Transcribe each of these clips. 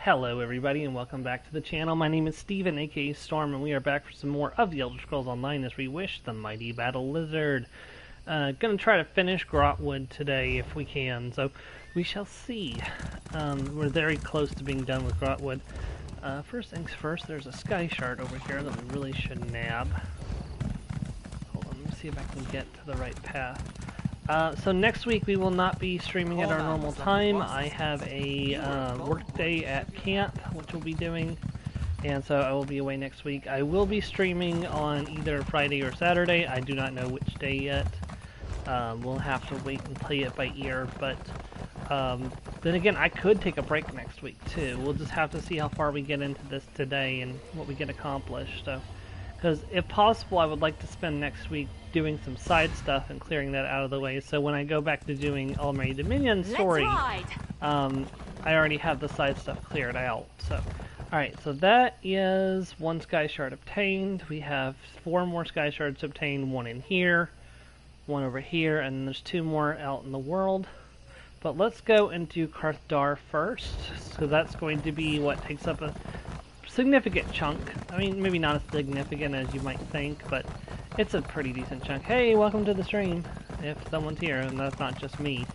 Hello everybody and welcome back to the channel. My name is Steven, aka Storm, and we are back for some more of the Elder Scrolls Online as Reewish, the Mighty Battle Lizard. Gonna try to finish Grotwood today if we can, so we shall see. We're very close to being done with Grotwood. First things first, there's a sky shard over here that we really should nab. Hold on, let me see if I can get to the right path. So next week we will not be streaming at our normal time. I have a work day at camp, which we'll be doing, and so I will be away next week. I will be streaming on either Friday or Saturday. I do not know which day yet. We'll have to wait and play it by ear, but then again, I could take a break next week too. We'll just have to see how far we get into this today and what we get accomplished. So, because if possible, I would like to spend next week doing some side stuff and clearing that out of the way, so when I go back to doing Almighty Dominion story, I already have the side stuff cleared out. So, alright, so that is one sky shard obtained. We have 4 more sky shards obtained, one in here, one over here, and there's 2 more out in the world. But let's go into Karthdar first, so that's going to be what takes up a significant chunk. I mean, maybe not as significant as you might think, but it's a pretty decent chunk. Hey, welcome to the stream, if someone's here, and that's not just me.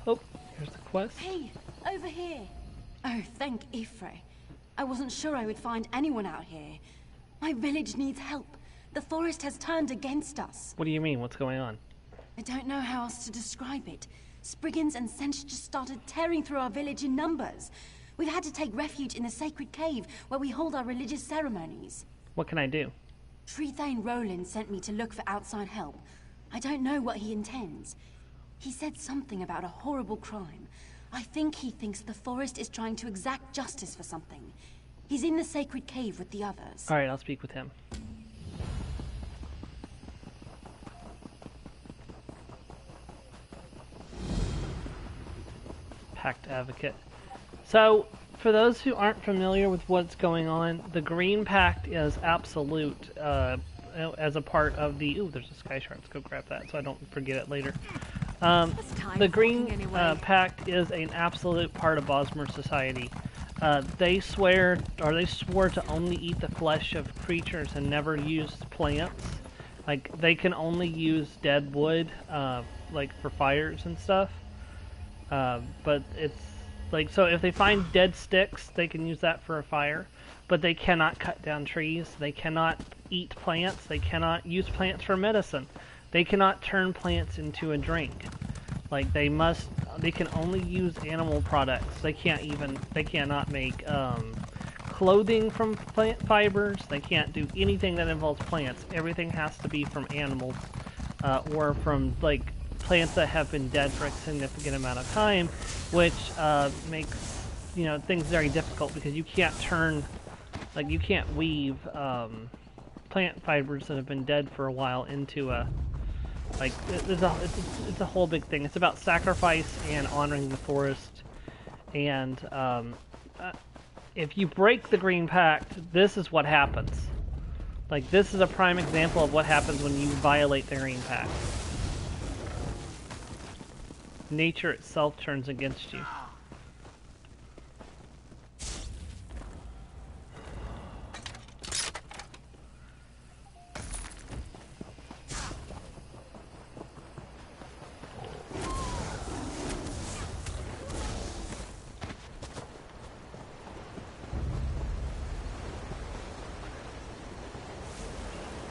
Oh, here's the quest. Hey, over here. Oh, thank Ifre. I wasn't sure I would find anyone out here. My village needs help. The forest has turned against us. What do you mean? What's going on? I don't know how else to describe it. Spriggans and Sench just started tearing through our village in numbers. We've had to take refuge in the sacred cave where we hold our religious ceremonies. What can I do? Trethane Roland sent me to look for outside help. I don't know what he intends. He said something about a horrible crime. I think he thinks the forest is trying to exact justice for something. He's in the sacred cave with the others. Alright, I'll speak with him. Pact Advocate. So, for those who aren't familiar with what's going on, the Green Pact is absolute as a part of the... Ooh, there's a sky shard. Let's go grab that so I don't forget it later. The Green Pact is an absolute part of Bosmer society. They swore to only eat the flesh of creatures and never use plants. Like, they can only use dead wood, like, for fires and stuff. But it's, like, so if they find dead sticks, they can use that for a fire. But they cannot cut down trees, they cannot eat plants, they cannot use plants for medicine. They cannot turn plants into a drink. Like, they can only use animal products. They cannot make clothing from plant fibers. They can't do anything that involves plants. Everything has to be from animals, or from, like, plants that have been dead for a significant amount of time, which makes, you know, things very difficult because you can't turn, like, you can't weave plant fibers that have been dead for a while into a, like, it's a whole big thing. It's about sacrifice and honoring the forest. And if you break the Green Pact, this is what happens. Like, this is a prime example of what happens when you violate the Green Pact. Nature itself turns against you.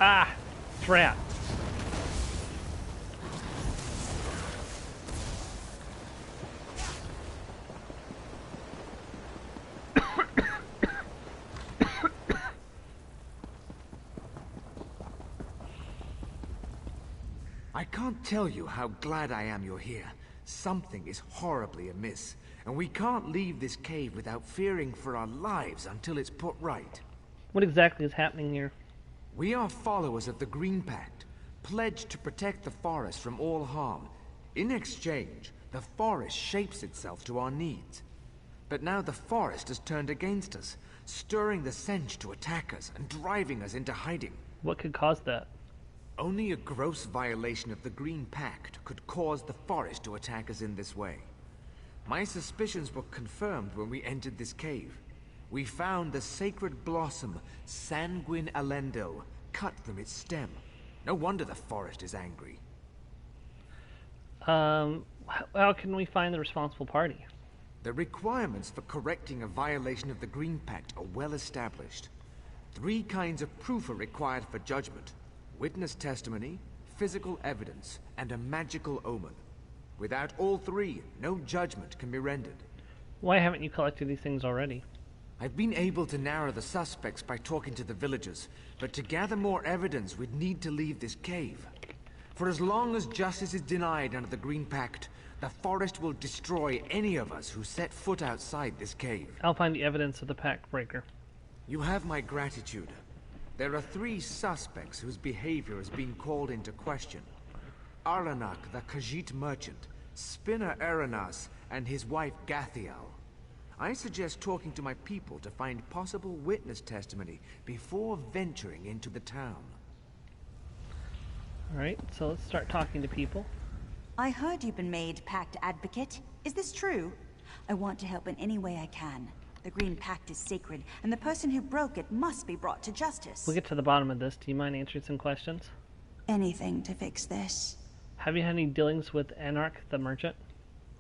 Ah! Trap. can't tell you how glad I am you're here. Something is horribly amiss, and we can't leave this cave without fearing for our lives until it's put right. What exactly is happening here? We are followers of the Green Pact, pledged to protect the forest from all harm. In exchange, the forest shapes itself to our needs. But now the forest has turned against us, stirring the Sench to attack us and driving us into hiding. What could cause that? Only a gross violation of the Green Pact could cause the forest to attack us in this way. My suspicions were confirmed when we entered this cave. We found the sacred blossom, Sanguine Alendo, cut from its stem. No wonder the forest is angry. How can we find the responsible party? The requirements for correcting a violation of the Green Pact are well established. 3 kinds of proof are required for judgment: witness testimony, physical evidence, and a magical omen. Without all 3, no judgment can be rendered. Why haven't you collected these things already? I've been able to narrow the suspects by talking to the villagers, but to gather more evidence we'd need to leave this cave. For as long as justice is denied under the Green Pact, the forest will destroy any of us who set foot outside this cave. I'll find the evidence of the pact breaker. You have my gratitude. There are 3 suspects whose behavior has been called into question. Arlanak, the Khajiit merchant, Spinner Aranas, and his wife Gathiel. I suggest talking to my people to find possible witness testimony before venturing into the town. Alright, so let's start talking to people. I heard you've been made Pact Advocate. Is this true? I want to help in any way I can. The Green Pact is sacred, and the person who broke it must be brought to justice. We'll get to the bottom of this. Do you mind answering some questions? Anything to fix this. Have you had any dealings with Anarch the merchant?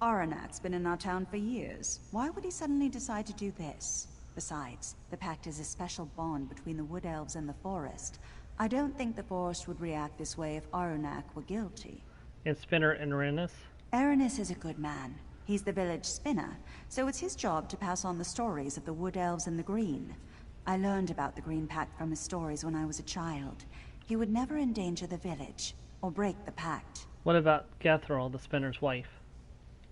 Aranak's been in our town for years. Why would he suddenly decide to do this? Besides, the Pact is a special bond between the Wood Elves and the Forest. I don't think the Forest would react this way if Aranak were guilty. And Spinner and Renus? Aranis is a good man. He's the village spinner, so it's his job to pass on the stories of the Wood Elves and the Green. I learned about the Green Pact from his stories when I was a child. He would never endanger the village, or break the Pact. What about Gathril, the Spinner's wife?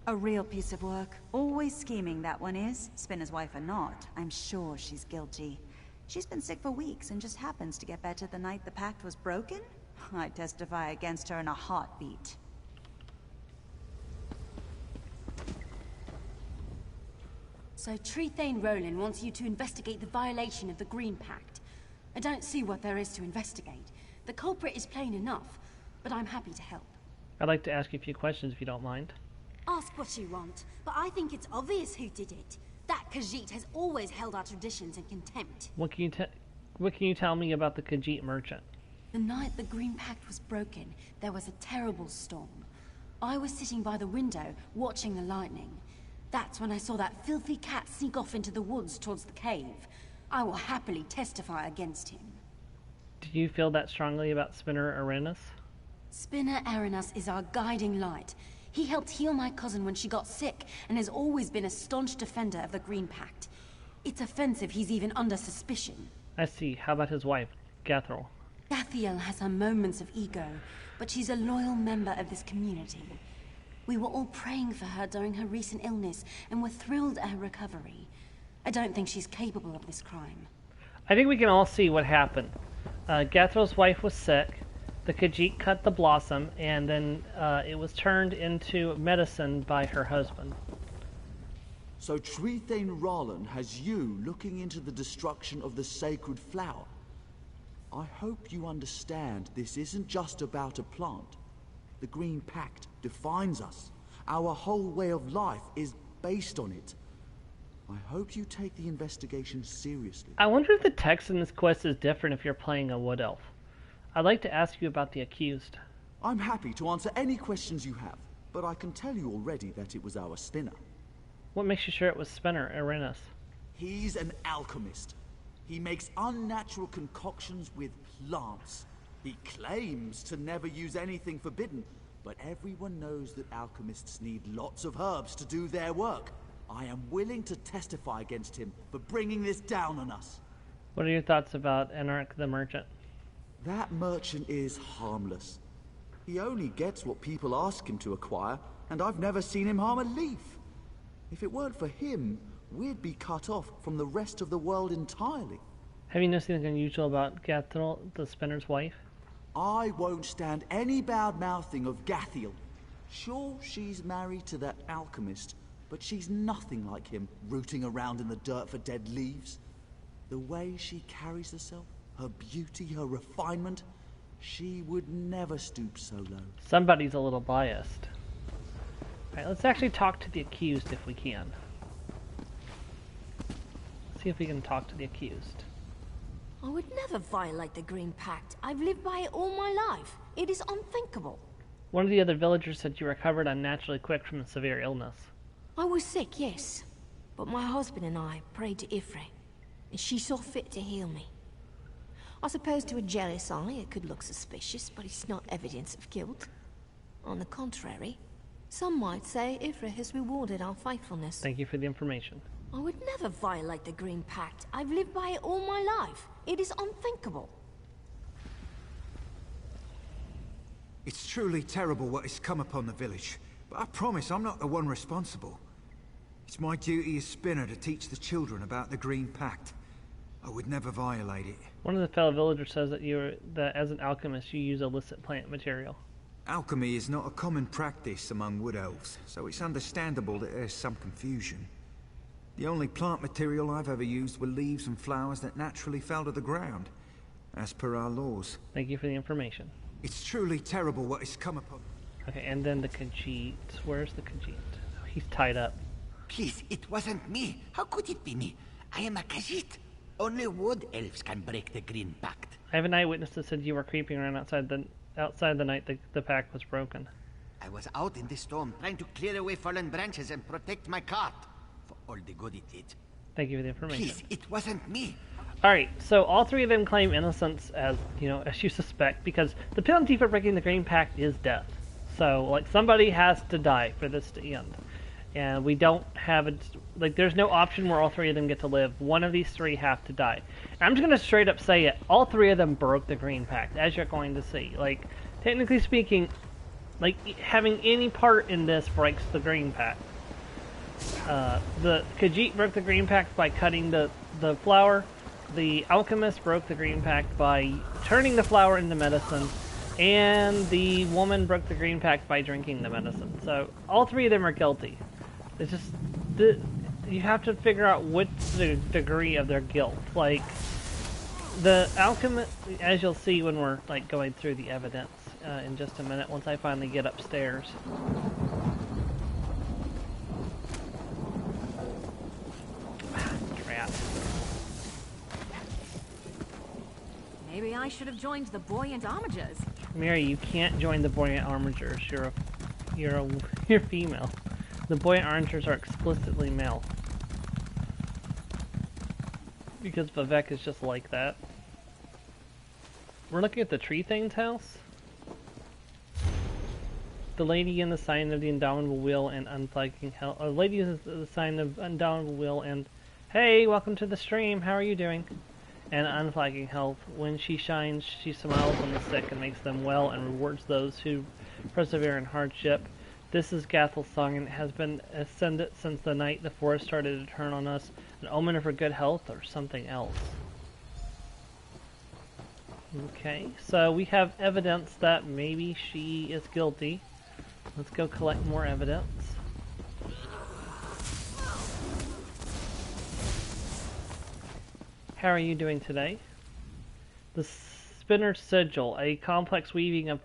A real piece of work. Always scheming, that one is. Spinner's wife or not, I'm sure she's guilty. She's been sick for weeks and just happens to get better the night the Pact was broken? I testify against her in a heartbeat. So Trethane Roland wants you to investigate the violation of the Green Pact. I don't see what there is to investigate. The culprit is plain enough, but I'm happy to help. I'd like to ask you a few questions if you don't mind. Ask what you want, but I think it's obvious who did it. That Khajiit has always held our traditions in contempt. What can you tell me about the Khajiit merchant? The night the Green Pact was broken, there was a terrible storm. I was sitting by the window, watching the lightning. That's when I saw that filthy cat sneak off into the woods towards the cave. I will happily testify against him. Do you feel that strongly about Spinner Arenas? Spinner Aranas is our guiding light. He helped heal my cousin when she got sick, and has always been a staunch defender of the Green Pact. It's offensive he's even under suspicion. I see. How about his wife, Gathril? Gathiel has her moments of ego, but she's a loyal member of this community. We were all praying for her during her recent illness, and were thrilled at her recovery. I don't think she's capable of this crime. I think we can all see what happened. Gathril's wife was sick. The Khajiit cut the blossom, and then it was turned into medicine by her husband. So Trethane Roland has you looking into the destruction of the sacred flower. I hope you understand this isn't just about a plant. The Green Pact defines us. Our whole way of life is based on it. I hope you take the investigation seriously. I wonder if the text in this quest is different if you're playing a Wood Elf. I'd like to ask you about the accused. I'm happy to answer any questions you have, but I can tell you already that it was our spinner. What makes you sure it was Spinner Arenas? He's an alchemist. He makes unnatural concoctions with plants. He claims to never use anything forbidden, but everyone knows that alchemists need lots of herbs to do their work. I am willing to testify against him for bringing this down on us. What are your thoughts about Anarch the merchant? That merchant is harmless. He only gets what people ask him to acquire, and I've never seen him harm a leaf. If it weren't for him, we'd be cut off from the rest of the world entirely. Have you noticed anything unusual about Gathel, the spinner's wife? I won't stand any bad-mouthing of Gathiel. Sure, she's married to that alchemist, but she's nothing like him, rooting around in the dirt for dead leaves. The way she carries herself, her beauty, her refinement, she would never stoop so low. Somebody's a little biased. Alright, let's actually talk to the accused if we can. See if we can talk to the accused. I would never violate the Green Pact. I've lived by it all my life. It is unthinkable. One of the other villagers said you recovered unnaturally quick from a severe illness. I was sick, yes. But my husband and I prayed to Ifrit, and she saw fit to heal me. I suppose to a jealous eye it could look suspicious, but it's not evidence of guilt. On the contrary, some might say Ifrit has rewarded our faithfulness. Thank you for the information. I would never violate the Green Pact. I've lived by it all my life. It is unthinkable. It's truly terrible what has come upon the village, but I promise I'm not the one responsible. It's my duty as Spinner to teach the children about the Green Pact. I would never violate it. One of the fellow villagers says that as an alchemist you use illicit plant material. Alchemy is not a common practice among wood elves, so it's understandable that there's some confusion. The only plant material I've ever used were leaves and flowers that naturally fell to the ground, as per our laws. Thank you for the information. It's truly terrible what has come upon... Okay, and then the Khajiit. Where's the Khajiit? Oh, he's tied up. Please, it wasn't me. How could it be me? I am a Khajiit. Only wood elves can break the Green Pact. I have an eyewitness that said you were creeping around outside the night the pact was broken. I was out in the storm trying to clear away fallen branches and protect my cart. For all the good it did. Thank you for the information. Please, it wasn't me. Alright, so all three of them claim innocence as you suspect, because the penalty for breaking the Green Pact is death. So, like, somebody has to die for this to end. And we don't have there's no option where all three of them get to live. One of these three have to die. And I'm just going to straight up say it. All three of them broke the Green Pact, as you're going to see. Like, technically speaking, like, having any part in this breaks the Green Pact. The Khajiit broke the Green Pact by cutting the flower. The alchemist broke the Green Pact by turning the flower into medicine. And the woman broke the Green Pact by drinking the medicine. So, all three of them are guilty. It's just, you have to figure out what's the degree of their guilt. Like, the alchemist, as you'll see when we're, like, going through the evidence in just a minute, once I finally get upstairs. Crap. Maybe I should have joined the buoyant armigers. Mary, you can't join the buoyant armigers. You're female. The buoyant armigers are explicitly male. Because Vivek is just like that. We're looking at the Tree Thane's house. The lady in the sign of the Indomitable Wheel and Unflagging Health. A lady is the sign of Indomitable Wheel and, hey, welcome to the stream. How are you doing? And Unflagging Health. When she shines, she smiles on the sick and makes them well and rewards those who persevere in hardship. This is Gathel's song, and it has been ascended since the night the forest started to turn on us. An omen of her good health or something else. Okay, so we have evidence that maybe she is guilty. Let's go collect more evidence. How are you doing today? The Spinner's Sigil, a complex weaving of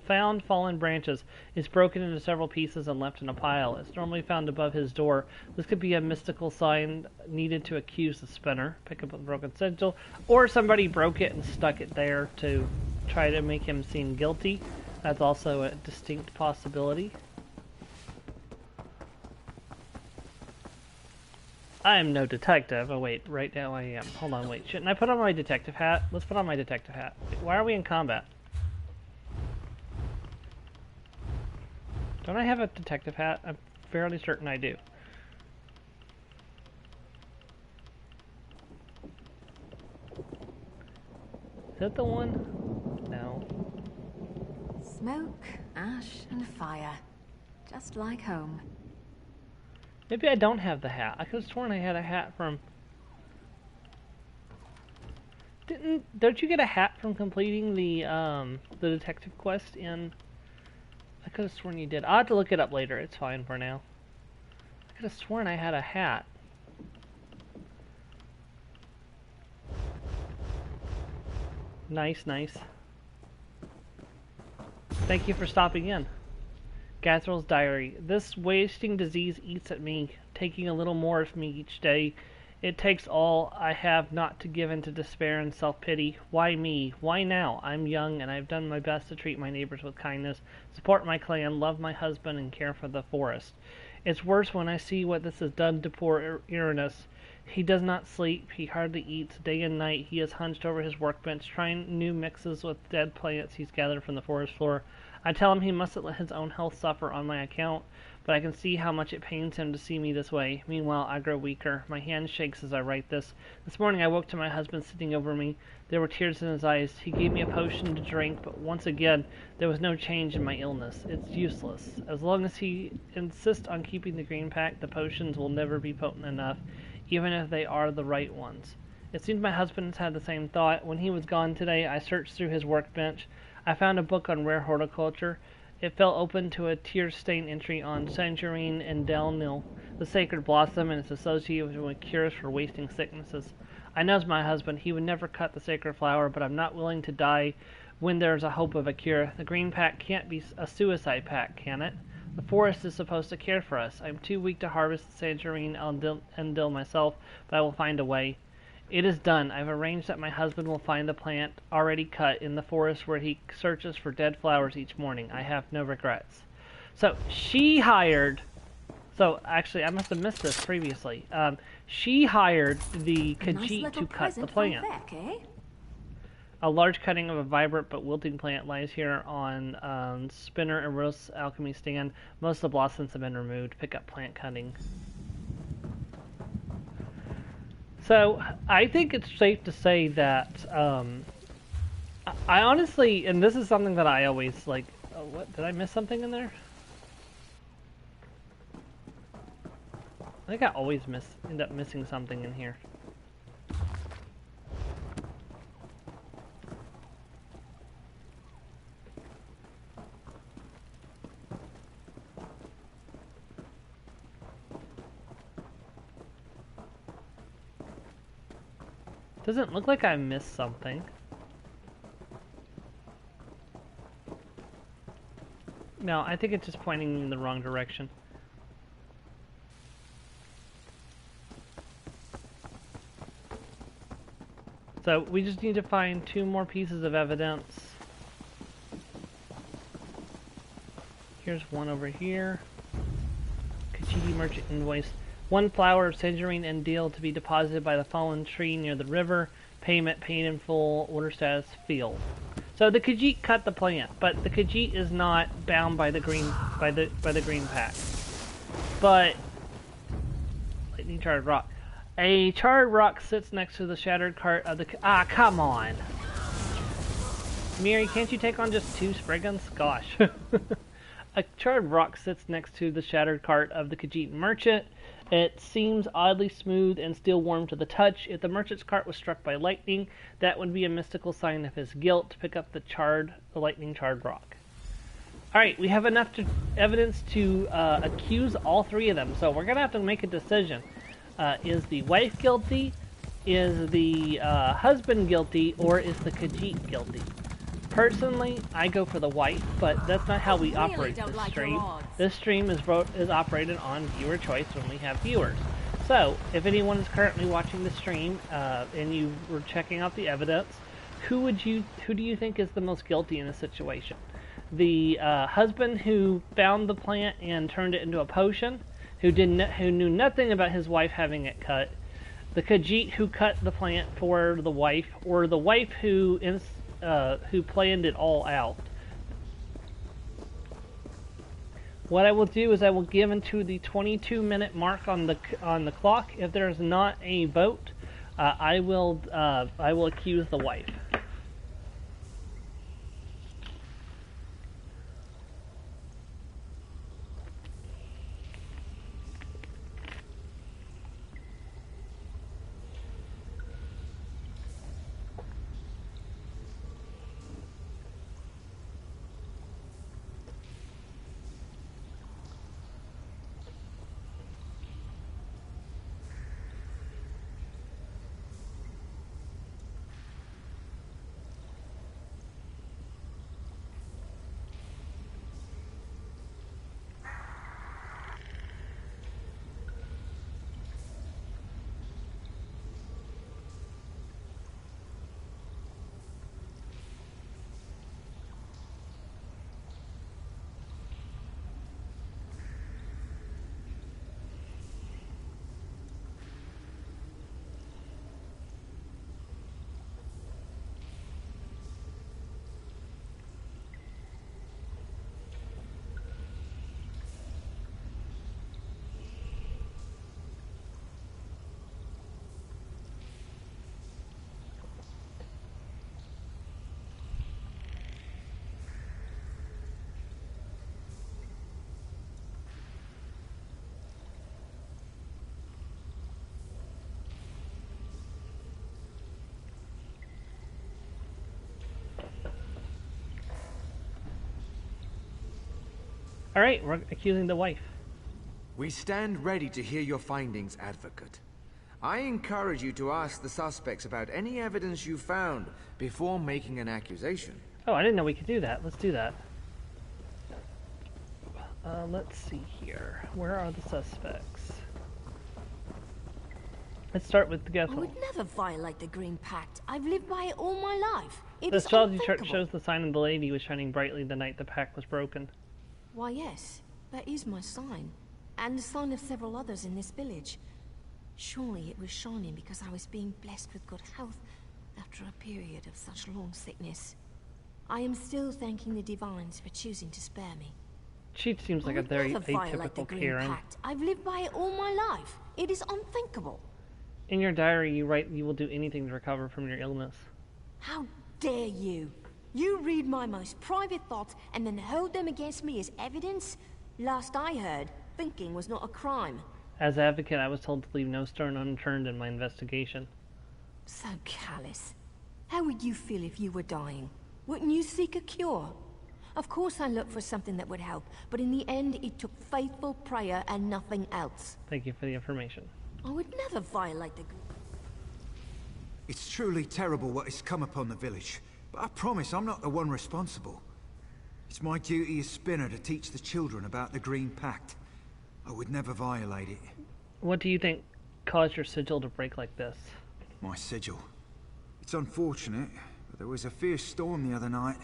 found fallen branches, is broken into several pieces and left in a pile. It's normally found above his door. This could be a mystical sign needed to accuse the Spinner. Pick up the broken sigil, or somebody broke it and stuck it there to try to make him seem guilty. That's also a distinct possibility. I am no detective. Oh wait, right now I am. Hold on, wait. Shouldn't I put on my detective hat? Let's put on my detective hat. Wait, why are we in combat? Don't I have a detective hat? I'm fairly certain I do. Is that the one? No. Smoke, ash, and fire. Just like home. Maybe I don't have the hat. I could have sworn I had a hat from... Don't you get a hat from completing the detective quest in... I could have sworn you did. I'll have to look it up later. It's fine for now. I could have sworn I had a hat. Nice, nice. Thank you for stopping in. Gathrel's diary. This wasting disease eats at me, taking a little more of me each day. It takes all I have not to give in to despair and self-pity. Why me? Why now? I'm young, and I've done my best to treat my neighbors with kindness, support my clan, love my husband, and care for the forest. It's worse when I see what this has done to poor Uranus. He does not sleep, he hardly eats. Day and night he is hunched over his workbench, trying new mixes with dead plants he's gathered from the forest floor. I tell him he mustn't let his own health suffer on my account, but I can see how much it pains him to see me this way. Meanwhile, I grow weaker. My hand shakes as I write this. This morning I woke to my husband sitting over me. There were tears in his eyes. He gave me a potion to drink, but once again, there was no change in my illness. It's useless. As long as he insists on keeping the green pack, the potions will never be potent enough, even if they are the right ones. It seems my husband has had the same thought. When he was gone today, I searched through his workbench. I found a book on rare horticulture. It fell open to a tear-stained entry on Sangerine and Delnil, the sacred blossom, and its association with cures for wasting sicknesses. I know my husband. He would never cut the sacred flower, but I'm not willing to die when there's a hope of a cure. The green pack can't be a suicide pack, can it? The forest is supposed to care for us. I'm too weak to harvest the Sangerine and Dill myself, but I will find a way. It is done. I've arranged that my husband will find the plant already cut in the forest where he searches for dead flowers each morning. I have no regrets. So, she hired... So, actually, I must have missed this previously. She hired the Khajiit to cut the plant. Beck, eh? A large cutting of a vibrant but wilting plant lies here on Spinner and Rose alchemy stand. Most of the blossoms have been removed. Pick up plant cutting. So, I think it's safe to say that, I honestly, and this is something that I always, like, oh, what, did I miss something in there? I think I always end up missing something in here. Doesn't look like I missed something. No, I think it's just pointing in the wrong direction. So we just need to find 2 more pieces of evidence. Here's one over here. Khajiit merchant invoice. 1 flower of Sangerine and Deal to be deposited by the fallen tree near the river. Payment paid in full. Order status field. So the Khajiit cut the plant, but the Khajiit is not bound by the green green pack. But lightning charred rock. A charred rock sits next to the shattered cart of the... Ah, come on! Miri, can't you take on just 2 Spriggans? Gosh. A charred rock sits next to the shattered cart of the Khajiit merchant. It seems oddly smooth and still warm to the touch. If the merchant's cart was struck by lightning, that would be a mystical sign of his guilt. To pick up the lightning-charred rock. Alright, we have enough evidence to accuse all 3 of them, so we're going to have to make a decision. Is the wife guilty? Is the husband guilty? Or is the Khajiit guilty? Personally, I go for the wife, but that's not how we operate this stream. This stream is operated on viewer choice when we have viewers. So, if anyone is currently watching the stream and you were checking out the evidence, who do you think is the most guilty in this situation? The husband who found the plant and turned it into a potion, who knew nothing about his wife having it cut, the Khajiit who cut the plant for the wife, or the wife who planned it all out. What I will do is I will give into the 22-minute mark on the clock. If there is not a vote, I will accuse the wife. Alright, we're accusing the wife. We stand ready to hear your findings, Advocate. I encourage you to ask the suspects about any evidence you found before making an accusation. Oh, I didn't know we could do that. Let's do that. Let's see here. Where are the suspects? Let's start with I Gethel. would never violate the Green Pact. I've lived by it all my life. It The is astrology chart unthinkable. shows the sign of the lady was shining brightly the night the pact was broken. Why, yes, that is my sign, and the sign of several others in this village. Surely it was shining because I was being blessed with good health after a period of such long sickness. I am still thanking the divines for choosing to spare me. She seems like I a would very never violate the atypical Green Karen. Pact. I've lived by it all my life. It is unthinkable. In your diary, you write you will do anything to recover from your illness. How dare you? You read my most private thoughts and then hold them against me as evidence? Last I heard, thinking was not a crime. As advocate, I was told to leave no stone unturned in my investigation. So callous. How would you feel if you were dying? Wouldn't you seek a cure? Of course I looked for something that would help, but in the end it took faithful prayer and nothing else. Thank you for the information. I would never violate the... It's truly terrible what has come upon the village, but I promise I'm not the one responsible. It's my duty as Spinner to teach the children about the Green Pact. I would never violate it. What do you think caused your sigil to break like this? My sigil. It's unfortunate, but there was a fierce storm the other night.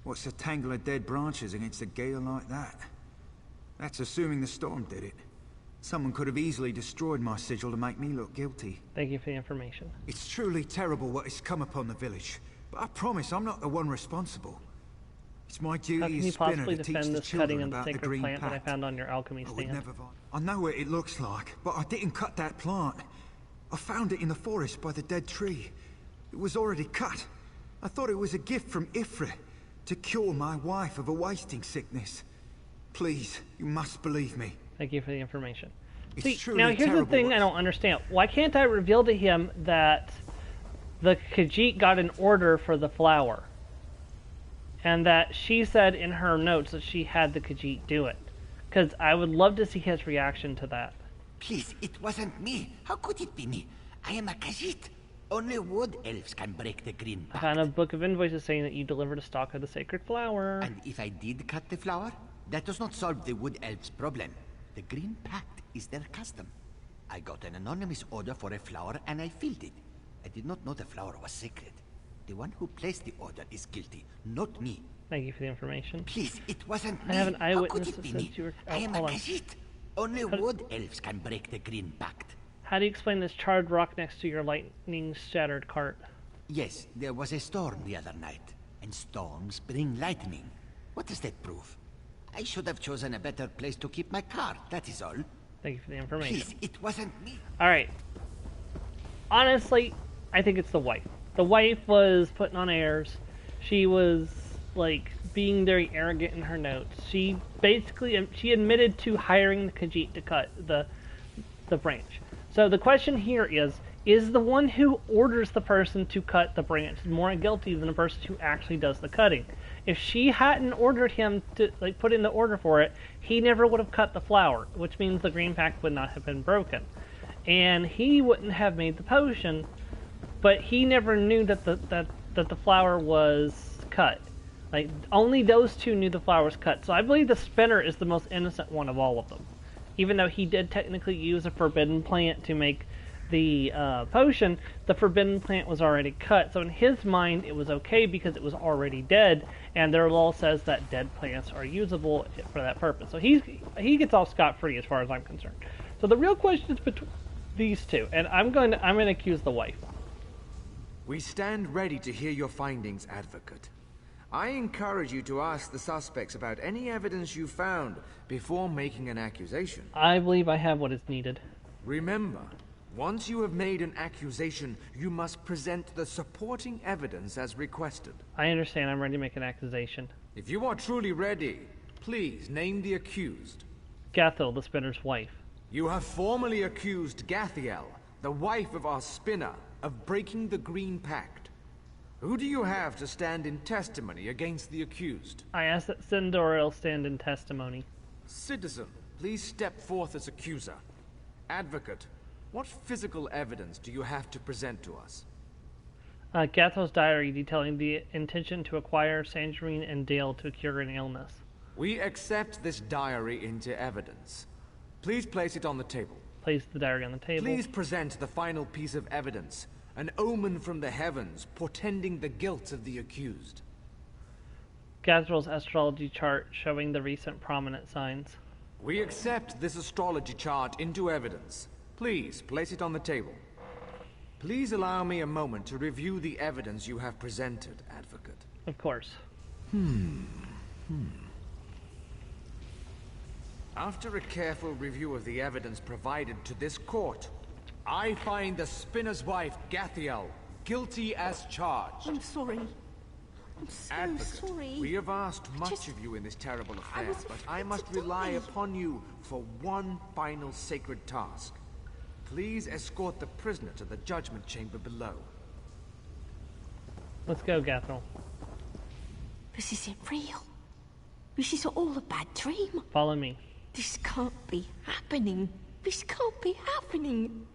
What's a tangle of dead branches against a gale like that? That's assuming the storm did it. Someone could have easily destroyed my sigil to make me look guilty. Thank you for the information. It's truly terrible what has come upon the village, but I promise I'm not the one responsible. It's my How duty can as you Spinner possibly to teach defend the this cutting children of the about the sacred Green plant that I Pact. found on your alchemy I would stand? never I know what it looks like, but I didn't cut that plant. I found it in the forest by the dead tree. It was already cut. I thought it was a gift from Ifrit to cure my wife of a wasting sickness. Please, you must believe me. Thank you for the information. It's See, truly now here's the terrible thing what- I don't understand. Why can't I reveal to him that the Khajiit got an order for the flower? And that she said in her notes that she had the Khajiit do it. Because I would love to see his reaction to that. Please, it wasn't me. How could it be me? I am a Khajiit. Only wood elves can break the Green I Pact. found a book of invoices saying that you delivered a stalk of the sacred flower. And if I did cut the flower, that does not solve the wood elves' problem. The Green Pact is their custom. I got an anonymous order for a flower and I filled it. I did not know the flower was sacred. The one who placed the order is guilty, not me. Thank you for the information. Please, it wasn't I me. have an How eyewitness could it that be says me? you were... I am a hold on. Khajiit. Only wood elves can break the Green Pact. How do you explain this charred rock next to your lightning-shattered cart? Yes, there was a storm the other night, and storms bring lightning. What does that prove? I should have chosen a better place to keep my car, that is all. Thank you for the information. Please, it wasn't me. Alright. Honestly, I think it's the wife. The wife was putting on airs. She was, like, being very arrogant in her notes. She basically, she admitted to hiring the Khajiit to cut the branch. So the question here is the one who orders the person to cut the branch more guilty than the person who actually does the cutting? If she hadn't ordered him to, like, put in the order for it, he never would have cut the flower, which means the Green Pact would not have been broken. And he wouldn't have made the potion, but he never knew that the flower was cut. Like, only those two knew the flower was cut. So I believe the spinner is the most innocent one of all of them. Even though he did technically use a forbidden plant to make the potion, the forbidden plant was already cut. So in his mind, it was okay because it was already dead, and their law says that dead plants are usable for that purpose. So he gets off scot-free as far as I'm concerned. So the real question is between these two, and I'm going to accuse the wife. We stand ready to hear your findings, Advocate. I encourage you to ask the suspects about any evidence you found before making an accusation. I believe I have what is needed. Remember, once you have made an accusation, you must present the supporting evidence as requested. I understand. I'm ready to make an accusation. If you are truly ready, please name the accused. Gathel, the spinner's wife. You have formally accused Gathiel, the wife of our spinner, of breaking the Green Pact. Who do you have to stand in testimony against the accused? I ask that Sindoril stand in testimony. Citizen, please step forth as accuser. Advocate, what physical evidence do you have to present to us? Gatho's diary detailing the intention to acquire Sangerine and Dale to cure an illness. We accept this diary into evidence. Please place it on the table. Place the diary on the table. Please present the final piece of evidence, an omen from the heavens portending the guilt of the accused. Gathrel's astrology chart showing the recent prominent signs. We accept this astrology chart into evidence. Please place it on the table. Please allow me a moment to review the evidence you have presented, Advocate. Of course. After a careful review of the evidence provided to this court, I find the spinner's wife, Gathiel, guilty as charged. I'm sorry. I'm so Advocate, sorry. we have asked much of you in this terrible affair, but I must rely upon you for one final sacred task. Please escort the prisoner to the judgment chamber below. Let's go, Gathrel. This isn't real. This is all a bad dream. Follow me. This can't be happening. This can't be happening.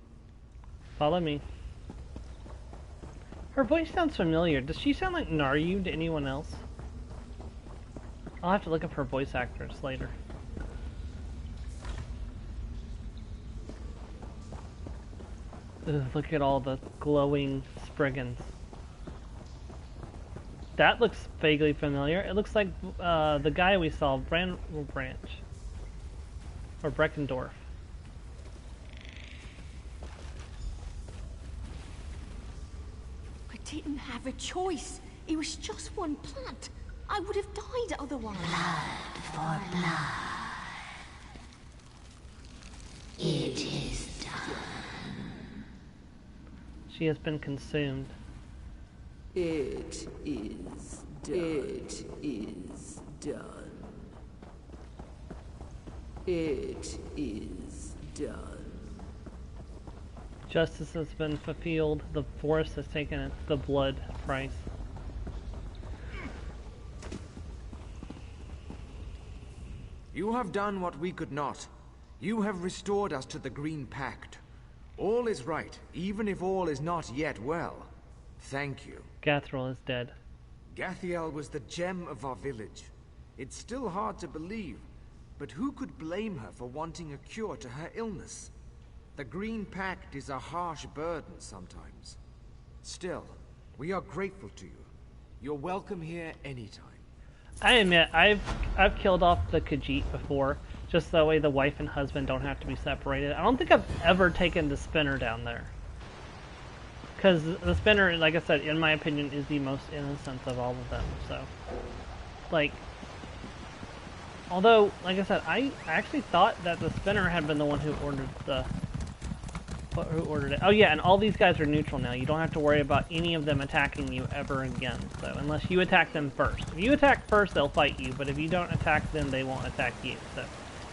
Follow me. Her voice sounds familiar. Does she sound like Naryu to anyone else? I'll have to look up her voice actress later. Ugh, look at all the glowing spriggans. That looks vaguely familiar. It looks like the guy we saw, Branch. Or Breckendorf. I didn't have a choice. It was just one plant. I would have died otherwise. Blood for blood. It is done. She has been consumed. It is done. It is done. It is done. Justice has been fulfilled. The forest has taken the blood price. You have done what we could not. You have restored us to the Green Pact. All is right, even if all is not yet well. Thank you. Gathrel is dead. Gathiel was the gem of our village. It's still hard to believe, but who could blame her for wanting a cure to her illness? The Green Pact is a harsh burden sometimes. Still, we are grateful to you. You're welcome here anytime. I admit, I've killed off the Khajiit before, just that way the wife and husband don't have to be separated. I don't think I've ever taken the Spinner down there. Because the Spinner, like I said, in my opinion, is the most innocent of all of them, so... Like... Although, like I said, I actually thought that the Spinner had been the one who ordered the... Who ordered it? Oh yeah, and all these guys are neutral now. You don't have to worry about any of them attacking you ever again. So, unless you attack them first. If you attack first, they'll fight you, but if you don't attack them, they won't attack you. So,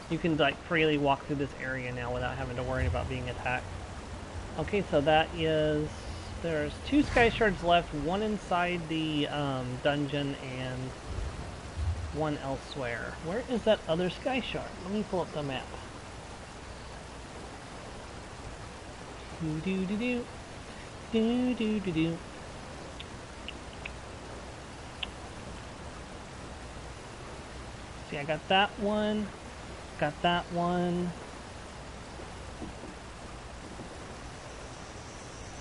you can, like, freely walk through this area now without having to worry about being attacked. Okay, so that is... There's 2 sky shards left, one inside the dungeon and one elsewhere. Where is that other sky shard? Let me pull up the map. Do-do-do-do. Do-do-do-do. See, I got that one. Got that one.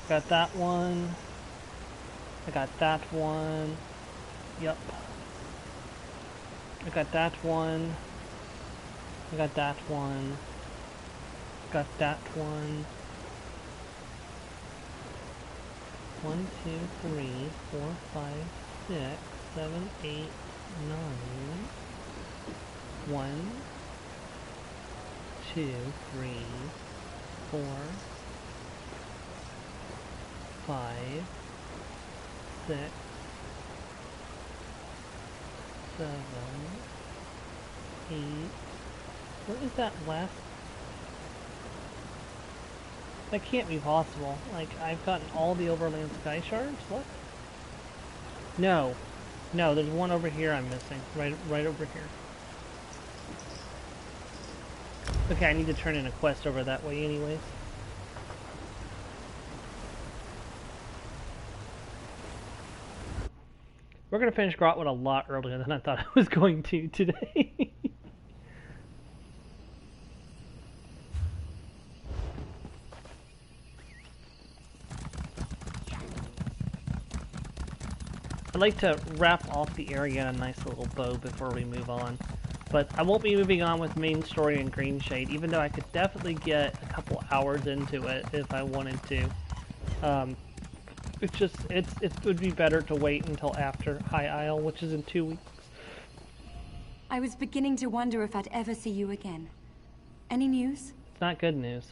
Got that one. I got that one. Yep. I got that one. I got that one. Got that one. 1, 2, 3, 4, 5, 6, 7, 8, 9. 1, 2, 3, 4, 5, 6, 7, 8. What is that last? That can't be possible. Like, I've gotten all the Overland Sky Shards? What? No. No, there's one over here I'm missing. Right over here. Okay, I need to turn in a quest over that way anyways. We're going to finish Grotwood a lot earlier than I thought I was going to today. I'd like to wrap off the area in a nice little bow before we move on. But I won't be moving on with main story and Greenshade, even though I could definitely get a couple hours into it if I wanted to. It would be better to wait until after High Isle, which is in 2 weeks. I was beginning to wonder if I'd ever see you again. Any news? It's not good news.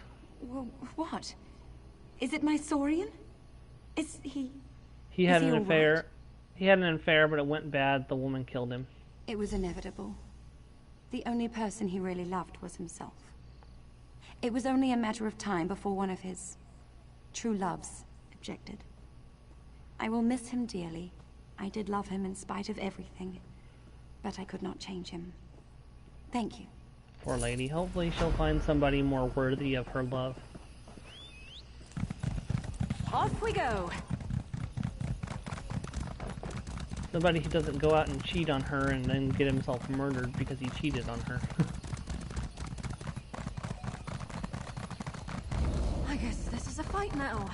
What? Is it my Saurian? Is he... He had is he an affair. right? He had an affair, but it went bad. The woman killed him. It was inevitable. The only person he really loved was himself. It was only a matter of time before one of his true loves objected. I will miss him dearly. I did love him in spite of everything, but I could not change him. Thank you. Poor lady. Hopefully she'll find somebody more worthy of her love. Off we go. Somebody who doesn't go out and cheat on her and then get himself murdered because he cheated on her. I guess this is a fight now.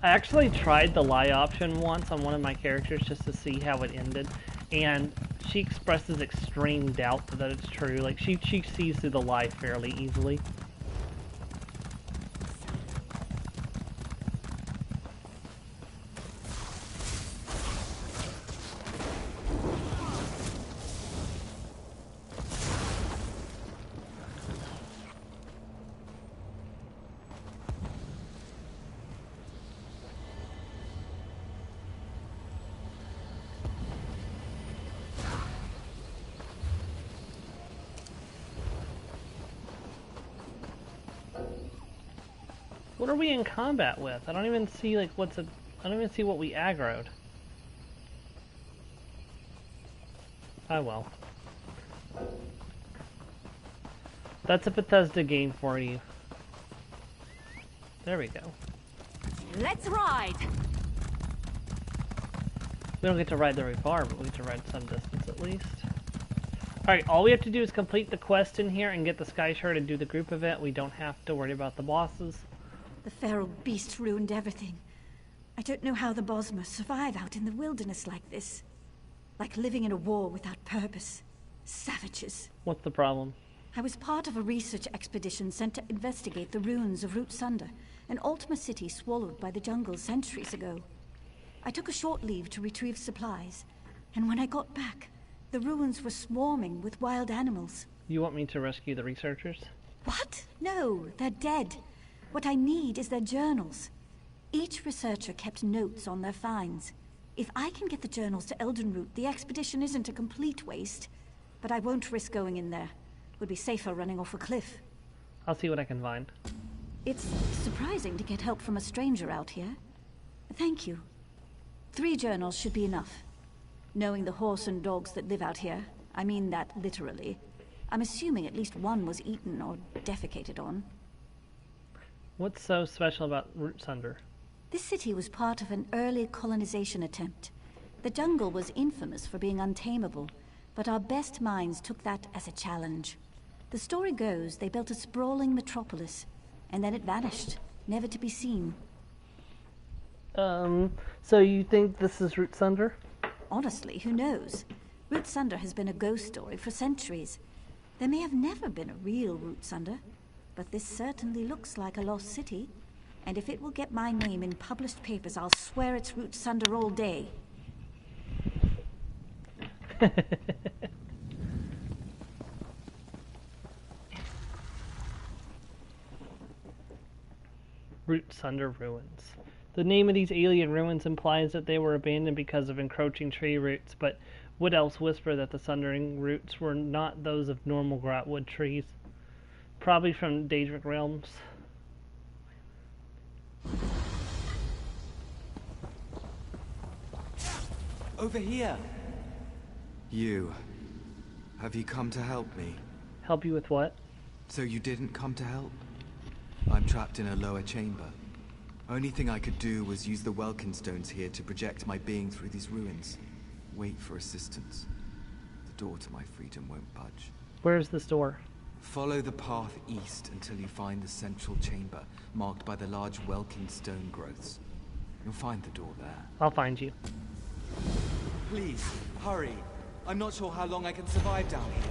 I actually tried the lie option once on one of my characters just to see how it ended, and she expresses extreme doubt that it's true. Like, she sees through the lie fairly easily. What are we in combat with? I don't even see, like, I don't even see what we aggroed. Oh well. That's a Bethesda game for you. There we go. Let's ride! We don't get to ride very far, but we get to ride some distance at least. Alright, all we have to do is complete the quest in here and get the Sky Shard and do the group event. We don't have to worry about the bosses. The feral beast ruined everything. I don't know how the Bosmer survive out in the wilderness like this. Like living in a war without purpose. Savages. What's the problem? I was part of a research expedition sent to investigate the ruins of Root Sunder, an Ultima city swallowed by the jungle centuries ago. I took a short leave to retrieve supplies, and when I got back, the ruins were swarming with wild animals. You want me to rescue the researchers? What? No, they're dead. What I need is their journals. Each researcher kept notes on their finds. If I can get the journals to Eldenroot, the expedition isn't a complete waste. But I won't risk going in there. Would be safer running off a cliff. I'll see what I can find. It's surprising to get help from a stranger out here. Thank you. 3 journals should be enough. Knowing the horse and dogs that live out here, I mean that literally, I'm assuming at least one was eaten or defecated on. What's so special about Root Sunder? This city was part of an early colonization attempt. The jungle was infamous for being untamable, but our best minds took that as a challenge. The story goes they built a sprawling metropolis, and then it vanished, never to be seen. So you think this is Root Sunder? Honestly, who knows? Root Sunder has been a ghost story for centuries. There may have never been a real Root Sunder, but this certainly looks like a lost city. And if it will get my name in published papers, I'll swear it's Root Sunder all day. Root Sunder Ruins. The name of these alien ruins implies that they were abandoned because of encroaching tree roots, but Wood elves whisper that the sundering roots were not those of normal grotwood trees, probably from Daedric realms. Over here! You. Have you come to help me? Help you with what? So you didn't come to help? I'm trapped in a lower chamber. Only thing I could do was use the Welkin stones here to project my being through these ruins. Wait for assistance. The door to my freedom won't budge. Where's this door? Follow the path east until you find the central chamber, marked by the large Welkin stone growths. You'll find the door there. I'll find you. Please, hurry. I'm not sure how long I can survive down here.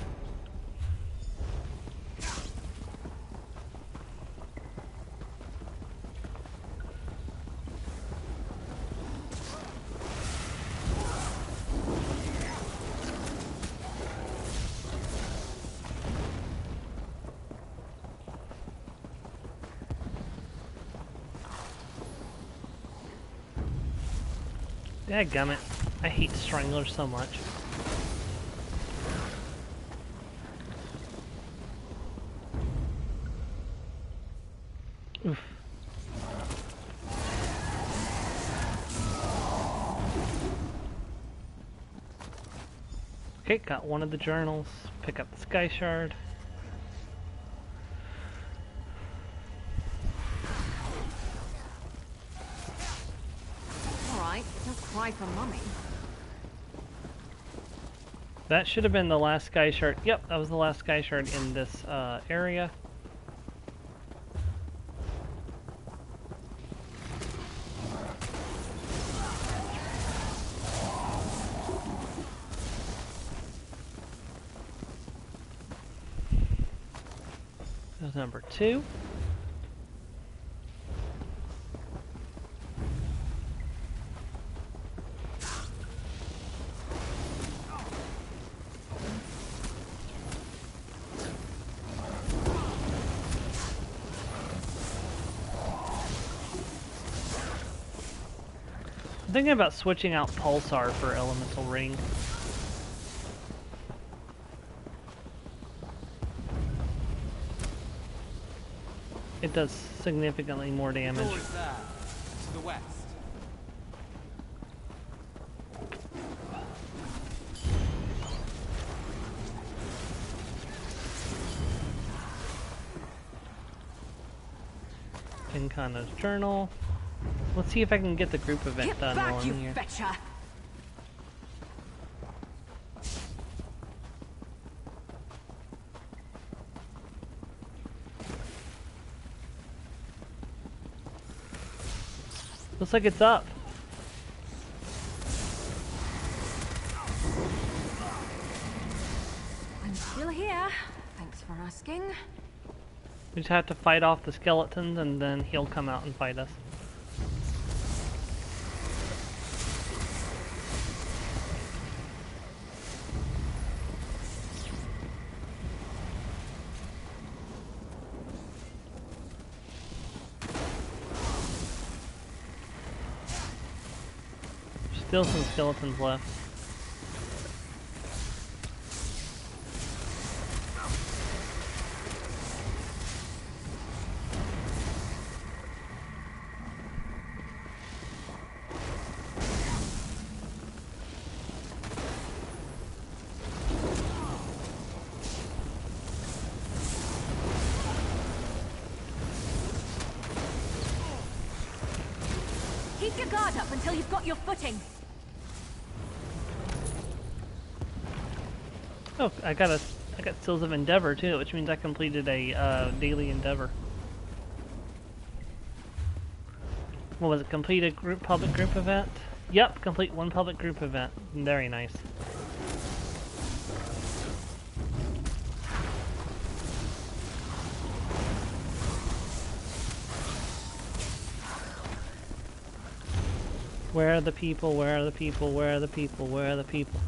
Dadgummit. I hate stranglers so much. Oof. Okay, got one of the journals. Pick up the Sky Shard. Alright, just cry for mummy. That should have been the last Sky Shard. Yep, that was the last Sky Shard in this area. That's number 2. I'm thinking about switching out Pulsar for Elemental Ring. It does significantly more damage. Doors there, to the west. Inconna's journal. Let's see if I can get the group event done while I'm here. Fetcher. Looks like it's up. I'm still here. Thanks for asking. We just have to fight off the skeletons and then he'll come out and fight us. Still some skeletons left. Keep your guard up until you've got your footing. Oh, I got Seals of Endeavor too, which means I completed a daily endeavor. What was it? Complete a public group event? Yep, complete one public group event. Very nice. Where are the people? Where are the people? Where are the people? Where are the people?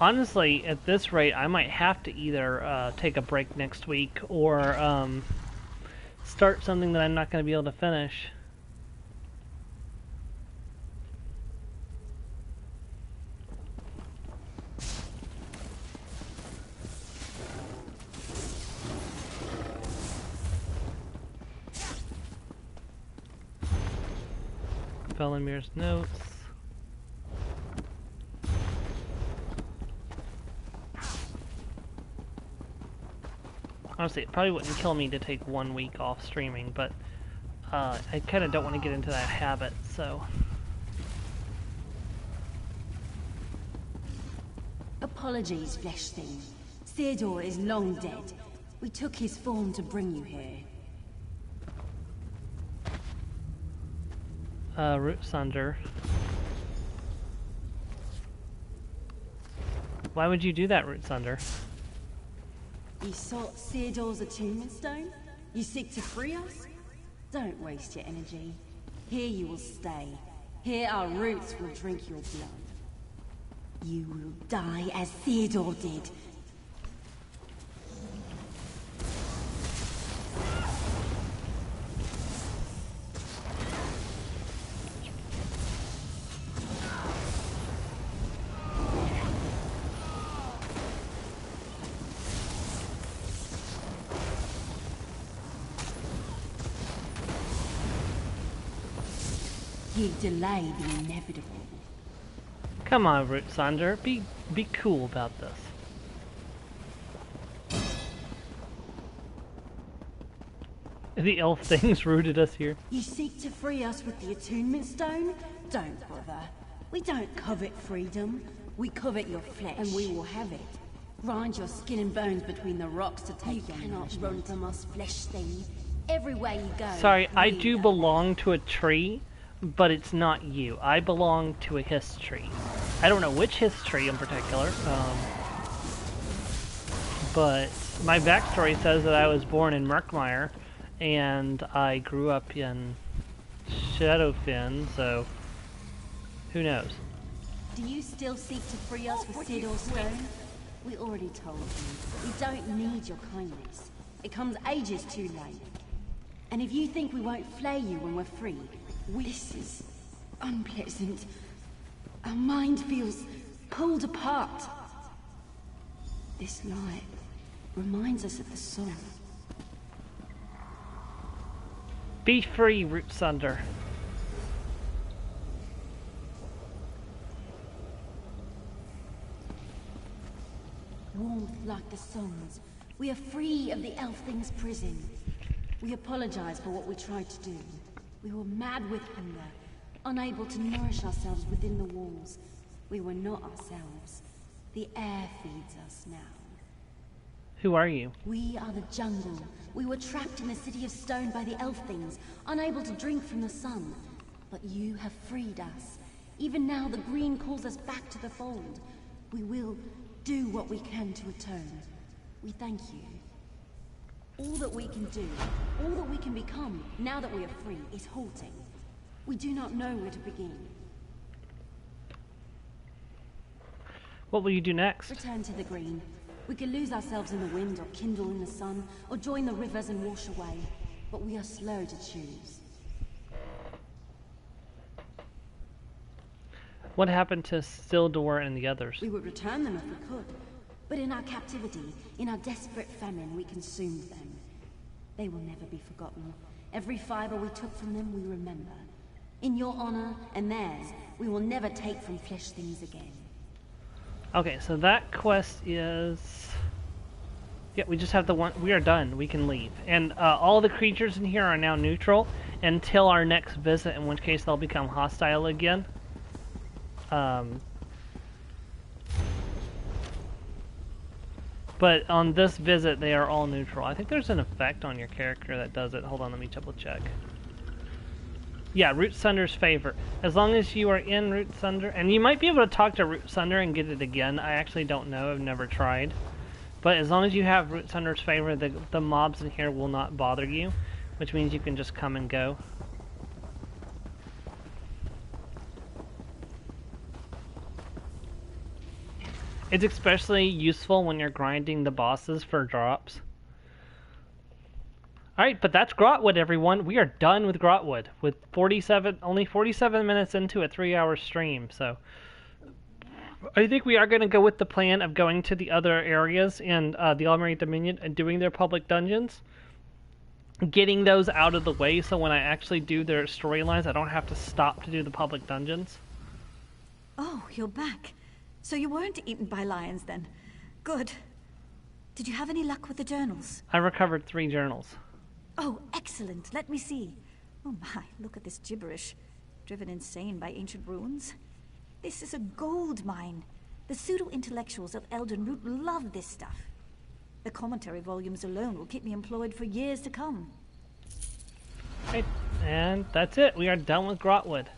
Honestly, at this rate, I might have to either take a break next week or start something that I'm not going to be able to finish. Bellemir's notes. Honestly, it probably wouldn't kill me to take 1 week off streaming, but I kind of don't want to get into that habit, so... Apologies, Flesh Thing. Theodore is long dead. We took his form to bring you here. Root Sunder. Why would you do that, Root Sunder? You sought Theodore's attunement stone? You seek to free us? Don't waste your energy. Here you will stay. Here our roots will drink your blood. You will die as Theodore did. You delay the inevitable. Come on, Root Sunder. Be cool about this. The elf things rooted us here. You seek to free us with the attunement stone? Don't bother. We don't covet freedom. We covet your flesh. And we will have it. Grind your skin and bones between the rocks to take your cannot run from us, Flesh Thing. Everywhere you go. Sorry, I do belong to a tree, but it's not you. I belong to a history. I don't know which history in particular, but my backstory says that I was born in Murkmire, and I grew up in Shadowfen, so who knows? Do you still seek to free us with Theodore's stone? We already told you. We don't need your kindness. It comes ages too late. And if you think we won't flay you when we're free, this is unpleasant. Our mind feels pulled apart. This light reminds us of the sun. Be free, Root Sunder. Warmth like the sun's. We are free of the Elf Thing's prison. We apologize for what we tried to do. We were mad with hunger, unable to nourish ourselves within the walls. We were not ourselves. The air feeds us now. Who are you? We are the jungle. We were trapped in the city of stone by the elf things, unable to drink from the sun. But you have freed us. Even now the green calls us back to the fold. We will do what we can to atone. We thank you. All that we can do, all that we can become, now that we are free, is halting. We do not know where to begin. What will you do next? Return to the green. We could lose ourselves in the wind, or kindle in the sun, or join the rivers and wash away. But we are slow to choose. What happened to Sildor and the others? We would return them if we could. But in our captivity, in our desperate famine, we consumed them. They will never be forgotten. Every fiber we took from them, we remember. In your honor and theirs, we will never take from flesh things again. Okay, so that quest is... Yeah, we just have the one... We are done. We can leave. And all the creatures in here are now neutral until our next visit, in which case they'll become hostile again. But on this visit, they are all neutral. I think there's an effect on your character that does it. Hold on, let me double check. Yeah, Root Sunder's favor. As long as you are in Root Sunder, and you might be able to talk to Root Sunder and get it again. I actually don't know. I've never tried. But as long as you have Root Sunder's favor, the mobs in here will not bother you, which means you can just come and go. It's especially useful when you're grinding the bosses for drops. Alright, but that's Grotwood, everyone. We are done with Grotwood with only 47 minutes into a 3-hour stream, so I think we are going to go with the plan of going to the other areas in the Almeri Dominion and doing their public dungeons. Getting those out of the way so when I actually do their storylines, I don't have to stop to do the public dungeons. Oh, you're back. So you weren't eaten by lions then. Good. Did you have any luck with the journals? I recovered 3 journals. Oh, excellent. Let me see. Oh my, look at this gibberish. Driven insane by ancient ruins. This is a gold mine. The pseudo-intellectuals of Eldenroot love this stuff. The commentary volumes alone will keep me employed for years to come. Right, and that's it. We are done with Grotwood.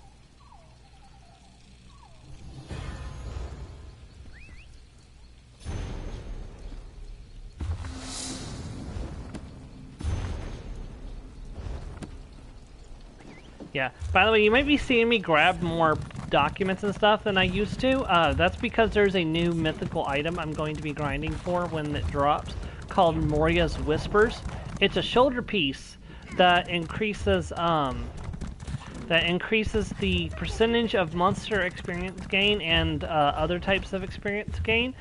Yeah, by the way, you might be seeing me grab more documents and stuff than I used to. That's because there's a new mythical item I'm going to be grinding for when it drops, called Moria's Whispers. It's a shoulder piece that increases the percentage of monster experience gain and other types of experience gain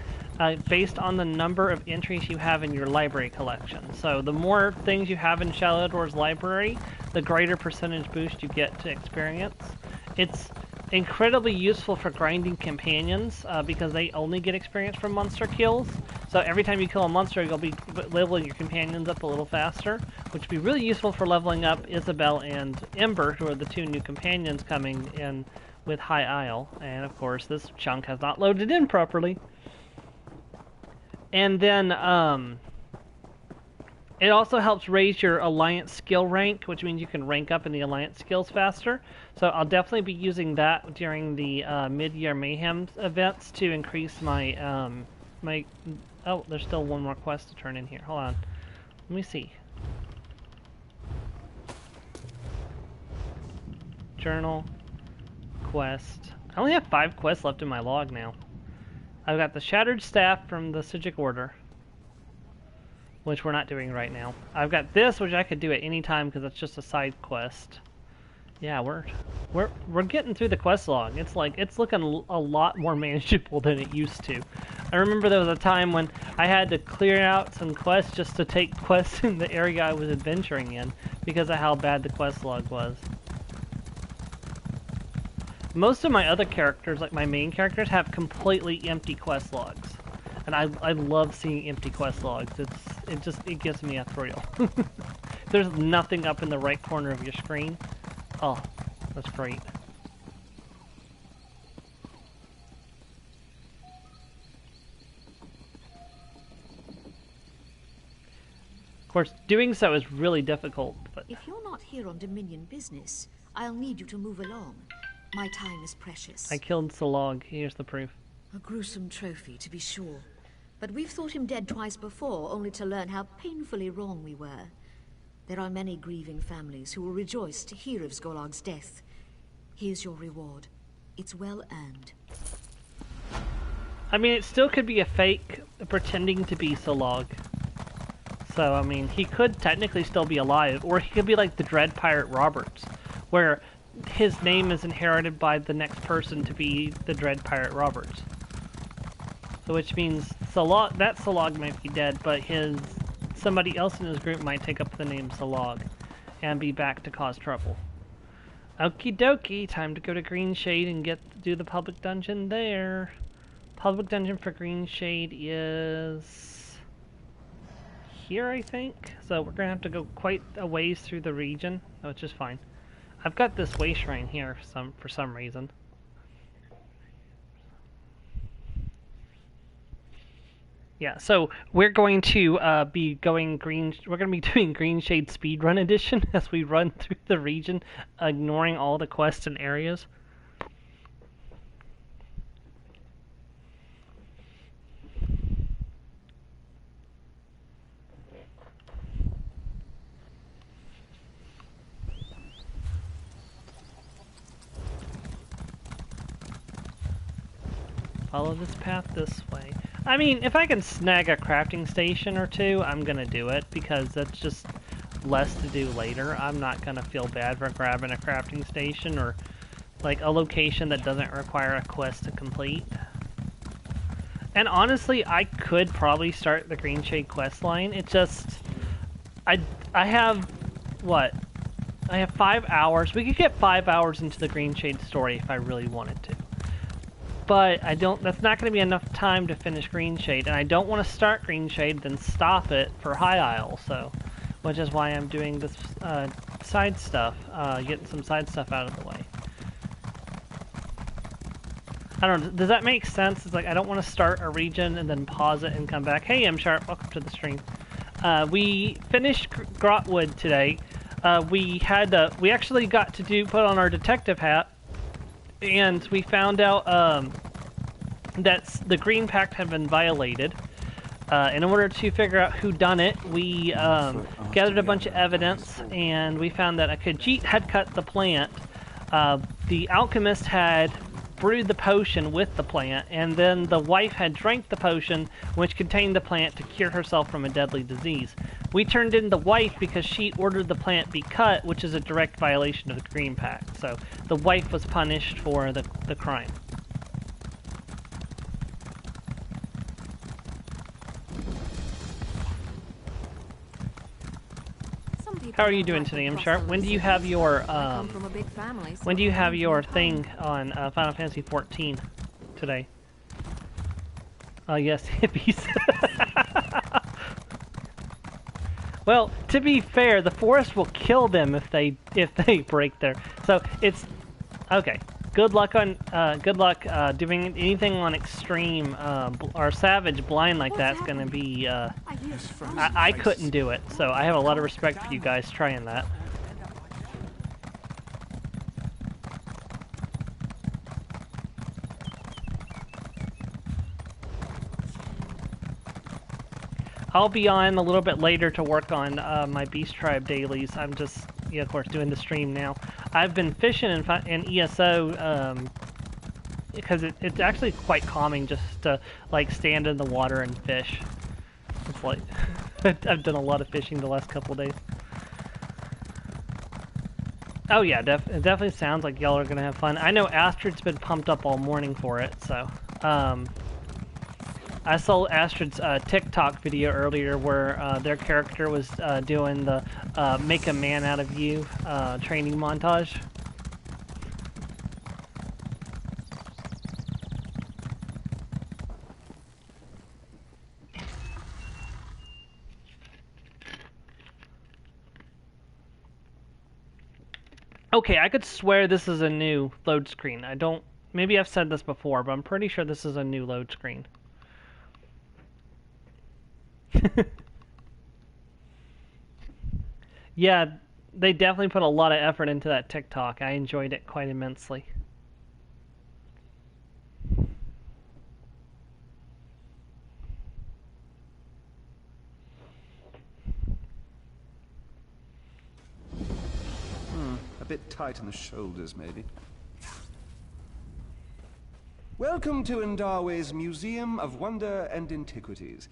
based on the number of entries you have in your library collection. So the more things you have in Shallowdoor's library, the greater percentage boost you get to experience. It's incredibly useful for grinding companions because they only get experience from monster kills. So every time you kill a monster, you'll be leveling your companions up a little faster, which would be really useful for leveling up Isabel and Ember, who are the 2 new companions coming in with High Isle. And of course, this chunk has not loaded in properly. And then it also helps raise your Alliance skill rank, which means you can rank up in the Alliance skills faster. So I'll definitely be using that during the Mid-Year Mayhem events to increase my Oh, there's still one more quest to turn in here. Hold on. Let me see. Journal. Quest. I only have 5 quests left in my log now. I've got the Shattered Staff from the Sijic Order, which we're not doing right now. I've got this, which I could do at any time because it's just a side quest. Yeah, we're getting through the quest log. It's looking a lot more manageable than it used to. I remember there was a time when I had to clear out some quests just to take quests in the area I was adventuring in because of how bad the quest log was. Most of my other characters, like my main characters, have completely empty quest logs. And I love seeing empty quest logs. It gives me a thrill. There's nothing up in the right corner of your screen. Oh, that's great. Of course, doing so is really difficult, but... If you're not here on Dominion business, I'll need you to move along. My time is precious. I killed Salog. Here's the proof. A gruesome trophy, to be sure. But we've thought him dead twice before, only to learn how painfully wrong we were. There are many grieving families who will rejoice to hear of Zgolag's death. Here's your reward. It's well earned. I mean, it still could be a fake pretending to be Salog. So, I mean, he could technically still be alive, or he could be like the Dread Pirate Roberts, where his name is inherited by the next person to be the Dread Pirate Roberts. So, which means that Salog might be dead, but somebody else in his group might take up the name Salog and be back to cause trouble. Okie dokie, time to go to Green Shade and do the public dungeon there. Public dungeon for Green Shade is here, I think. So we're gonna have to go quite a ways through the region, which is fine. I've got this way shrine here for some reason. Yeah, so we're going to be doing Green Shade Speedrun Edition as we run through the region, ignoring all the quests and areas. Follow this path this way. I mean, if I can snag a crafting station or two, I'm gonna do it, because that's just less to do later. I'm not gonna feel bad for grabbing a crafting station or like a location that doesn't require a quest to complete. And honestly, I could probably start the Green Shade quest line. It's just I have what? I have 5 hours. We could get 5 hours into the Green Shade story if I really wanted to. But I don't. That's not going to be enough time to finish Green Shade, and I don't want to start Green Shade then stop it for High Isle. So, which is why I'm doing this side stuff, getting some side stuff out of the way. I don't know. Does that make sense? It's like I don't want to start a region and then pause it and come back. Hey, M Sharp, welcome to the stream. We finished Grotwood today. We actually got to put on our detective hat. And we found out that the Green Pact had been violated. In order to figure out who done it, we gathered a bunch of evidence, and we found that a Khajiit had cut the plant. The alchemist had brewed the potion with the plant, and then the wife had drank the potion, which contained the plant, to cure herself from a deadly disease. We turned in the wife because she ordered the plant be cut, which is a direct violation of the Green Pact. So the wife was punished for the crime. How are you doing today, M Sharp? When do you have your when do you have your thing on Final Fantasy 14 today? Yes, hippies. Well, to be fair, the forest will kill them if they break their. So it's okay. Good luck on doing anything on extreme or savage blind like that's gonna be. I couldn't do it, so I have a lot of respect for you guys trying that. I'll be on a little bit later to work on my Beast Tribe dailies. I'm just, of course, doing the stream now. I've been fishing in ESO because it's actually quite calming just to like stand in the water and fish. It's like I've done a lot of fishing the last couple days. Oh yeah, it definitely sounds like y'all are gonna have fun. I know Astrid's been pumped up all morning for it, so. I saw Astrid's TikTok video earlier where their character was doing the make a man out of you training montage. Okay, I could swear this is a new load screen. Maybe I've said this before, but I'm pretty sure this is a new load screen. Yeah, they definitely put a lot of effort into that TikTok. I enjoyed it quite immensely. A bit tight in the shoulders, maybe. Welcome to Ndarwe's Museum of Wonder and Antiquities.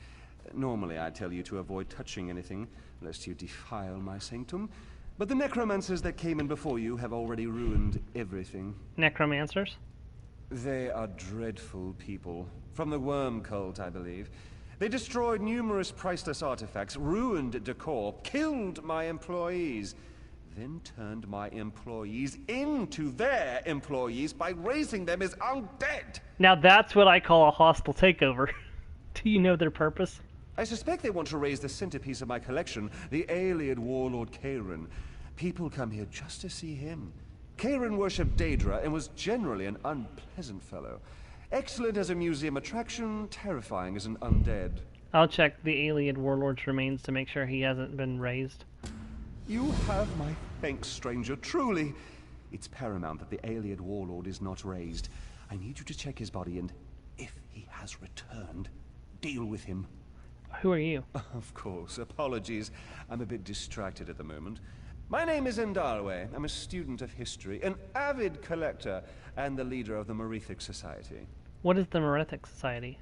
Normally I tell you to avoid touching anything, lest you defile my sanctum. But the necromancers that came in before you have already ruined everything. Necromancers? They are dreadful people. From the worm cult, I believe. They destroyed numerous priceless artifacts, ruined decor, killed my employees, then turned my employees into their employees by raising them as undead. Now that's what I call a hostile takeover. Do you know their purpose? I suspect they want to raise the centerpiece of my collection, the Aeliad warlord Kairon. People come here just to see him. Kairon worshipped Daedra and was generally an unpleasant fellow. Excellent as a museum attraction, terrifying as an undead. I'll check the Aeliad warlord's remains to make sure he hasn't been raised. You have my thanks, stranger. Truly, it's paramount that the Aeliad warlord is not raised. I need you to check his body and, if he has returned, deal with him. Who are you? Of course. Apologies. I'm a bit distracted at the moment. My name is Ndarwe. I'm a student of history, an avid collector, and the leader of the Merethic Society. What is the Merethic Society?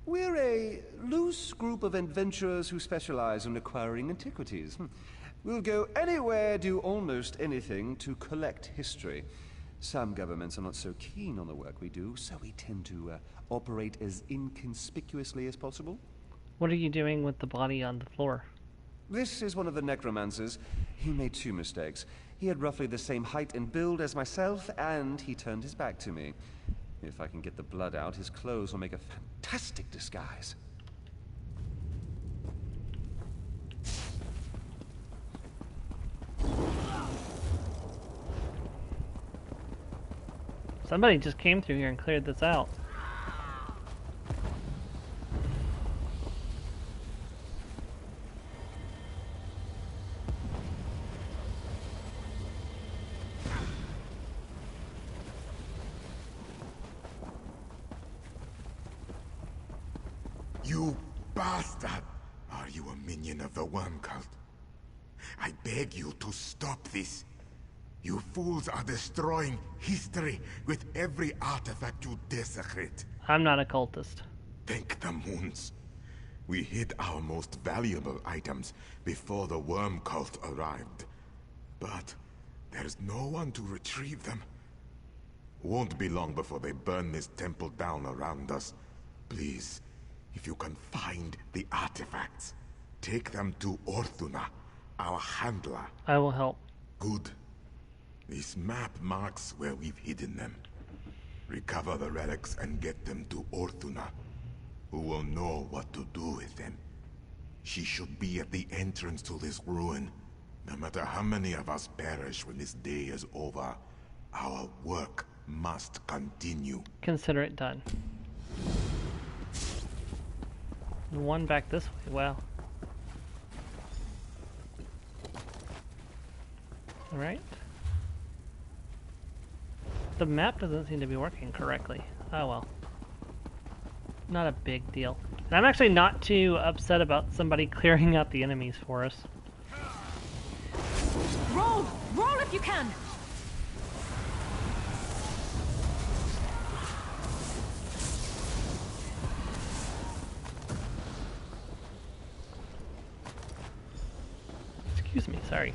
We're a loose group of adventurers who specialize in acquiring antiquities. We'll go anywhere, do almost anything to collect history. Some governments are not so keen on the work we do, so we tend to operate as inconspicuously as possible. What are you doing with the body on the floor? This is one of the necromancers. He made 2 mistakes. He had roughly the same height and build as myself, and he turned his back to me. If I can get the blood out, his clothes will make a fantastic disguise. Somebody just came through here and cleared this out. You bastard! Are you a minion of the worm cult? I beg you to stop this. You fools are destroying history with every artifact you desecrate. I'm not a cultist. Thank the moons. We hid our most valuable items before the worm cult arrived. But there's no one to retrieve them. Won't be long before they burn this temple down around us. Please, if you can find the artifacts, take them to Orthuna, our handler. I will help. Good. This map marks where we've hidden them. Recover the relics and get them to Orthuna, who will know what to do with them. She should be at the entrance to this ruin. No matter how many of us perish when this day is over, our work must continue. Consider it done. One back this way. Wow. Alright. The map doesn't seem to be working correctly. Oh well. Not a big deal. And I'm actually not too upset about somebody clearing out the enemies for us. Roll! Roll if you can! Excuse me, sorry.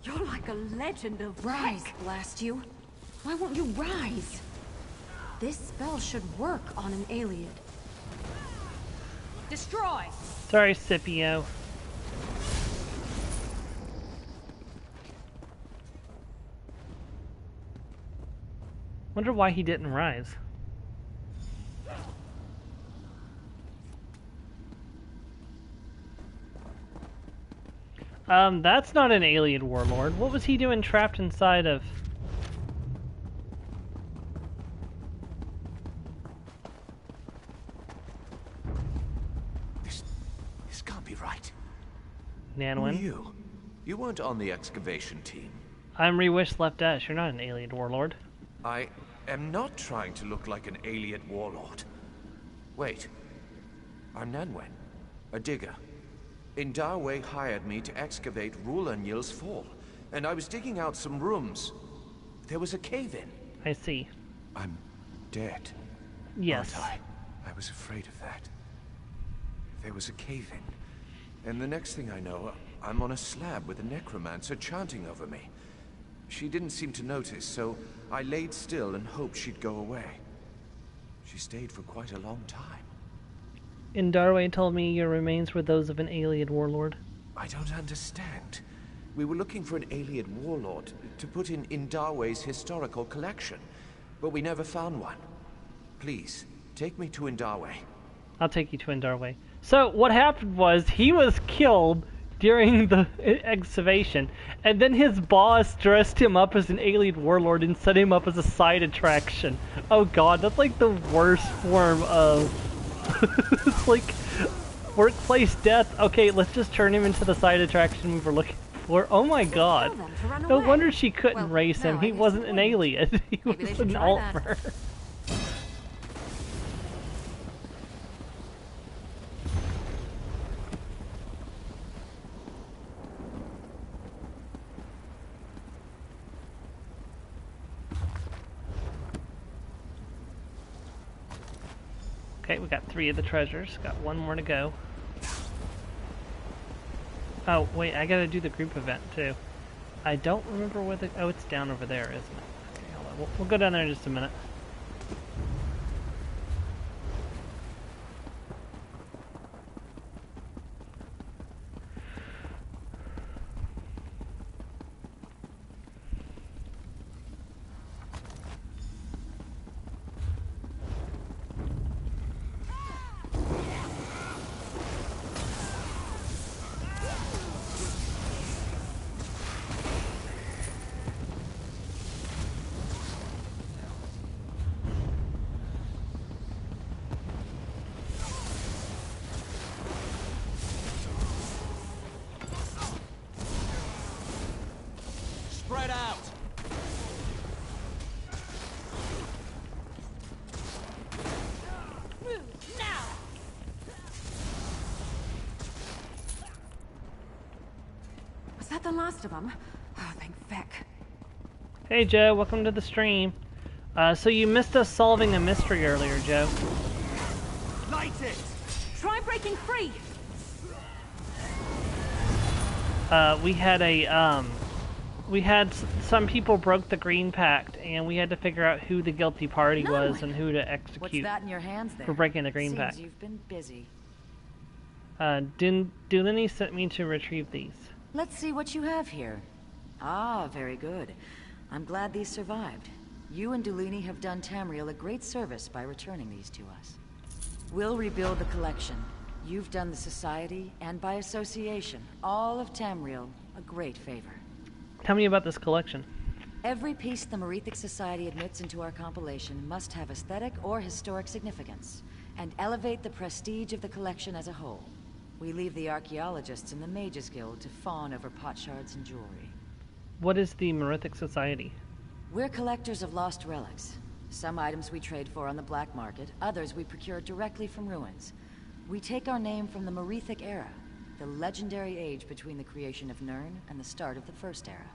You're like a legend of rise, blast you. Why won't you rise? This spell should work on an alien. Destroy! Sorry, Scipio. Wonder why he didn't rise. That's not an alien warlord. What was he doing trapped inside of... This can't be right. Nanwin? Who are you? You weren't on the excavation team. I'm Reewish Left Dash. You're not an alien warlord. I am not trying to look like an alien warlord. Wait. I'm Nanwen, a digger. Indarwe hired me to excavate Rulanyil's fall, and I was digging out some rooms. There was a cave-in. I see. I'm dead. Yes. Aren't I? I was afraid of that. There was a cave-in, and the next thing I know, I'm on a slab with a necromancer chanting over me. She didn't seem to notice, so I laid still and hoped she'd go away. She stayed for quite a long time. Indarwe told me your remains were those of an alien warlord. I don't understand. We were looking for an alien warlord to put in Indarwe's historical collection, but we never found one. Please, take me to Indarwe. I'll take you to Indarwe. So, what happened was, he was killed during the excavation, and then his boss dressed him up as an alien warlord and set him up as a side attraction. Oh god, that's like the worst form of... it's like workplace death. Okay, let's just turn him into the side attraction we were looking for. Oh my god. No wonder she couldn't race him. He wasn't an alien. He was an alt-mer. Okay, we got 3 of the treasures. Got 1 more to go. Oh, wait, I gotta do the group event, too. I don't remember where the... Oh, it's down over there, isn't it? Okay, hold on. We'll go down there in just a minute. Spread out! Move now! Was that the last of them? Oh, thank feck. Hey Joe, welcome to the stream. So you missed us solving a mystery earlier, Joe. Light it! Try breaking free! We had some people broke the Green Pact, and we had to figure out who the guilty party was and who to execute. What's that in your hands there? For breaking the Green Seems Pact. You've been busy. Dulini sent me to retrieve these. Let's see what you have here. Ah, very good. I'm glad these survived. You and Dulini have done Tamriel a great service by returning these to us. We'll rebuild the collection. You've done the Society, and by association, all of Tamriel, a great favor. Tell me about this collection. Every piece the Merethic Society admits into our compilation must have aesthetic or historic significance, and elevate the prestige of the collection as a whole. We leave the archaeologists and the Mages Guild to fawn over potsherds and jewelry. What is the Merethic Society? We're collectors of lost relics. Some items we trade for on the black market, others we procure directly from ruins. We take our name from the Merethic era, the legendary age between the creation of Nirn and the start of the First Era.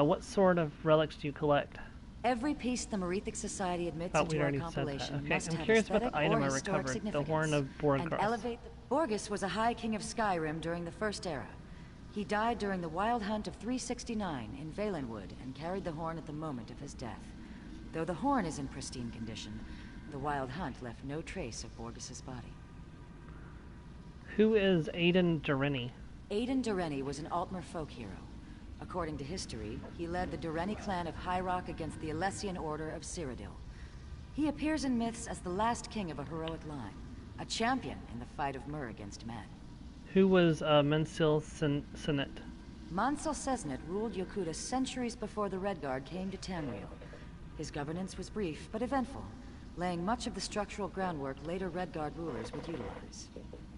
What sort of relics do you collect? Every piece the Merethic Society admits into our compilation okay, must I'm have curious about aesthetic the item or I historic recovered, the significance, Horn of Borgos. and elevate the... Borgos was a High King of Skyrim during the First Era. He died during the Wild Hunt of 369 in Valenwood and carried the horn at the moment of his death. Though the horn is in pristine condition, the Wild Hunt left no trace of Borgos' body. Who is Aiden Durrani? Aiden Durrani was an Altmer folk hero. According to history, he led the Durrani clan of High Rock against the Alessian Order of Cyrodiil. He appears in myths as the last king of a heroic line, a champion in the fight of Myr against men. Who was Mensil Senet? Mansel Sesnet ruled Yokuda centuries before the Redguard came to Tamriel. His governance was brief but eventful, laying much of the structural groundwork later Redguard rulers would utilize.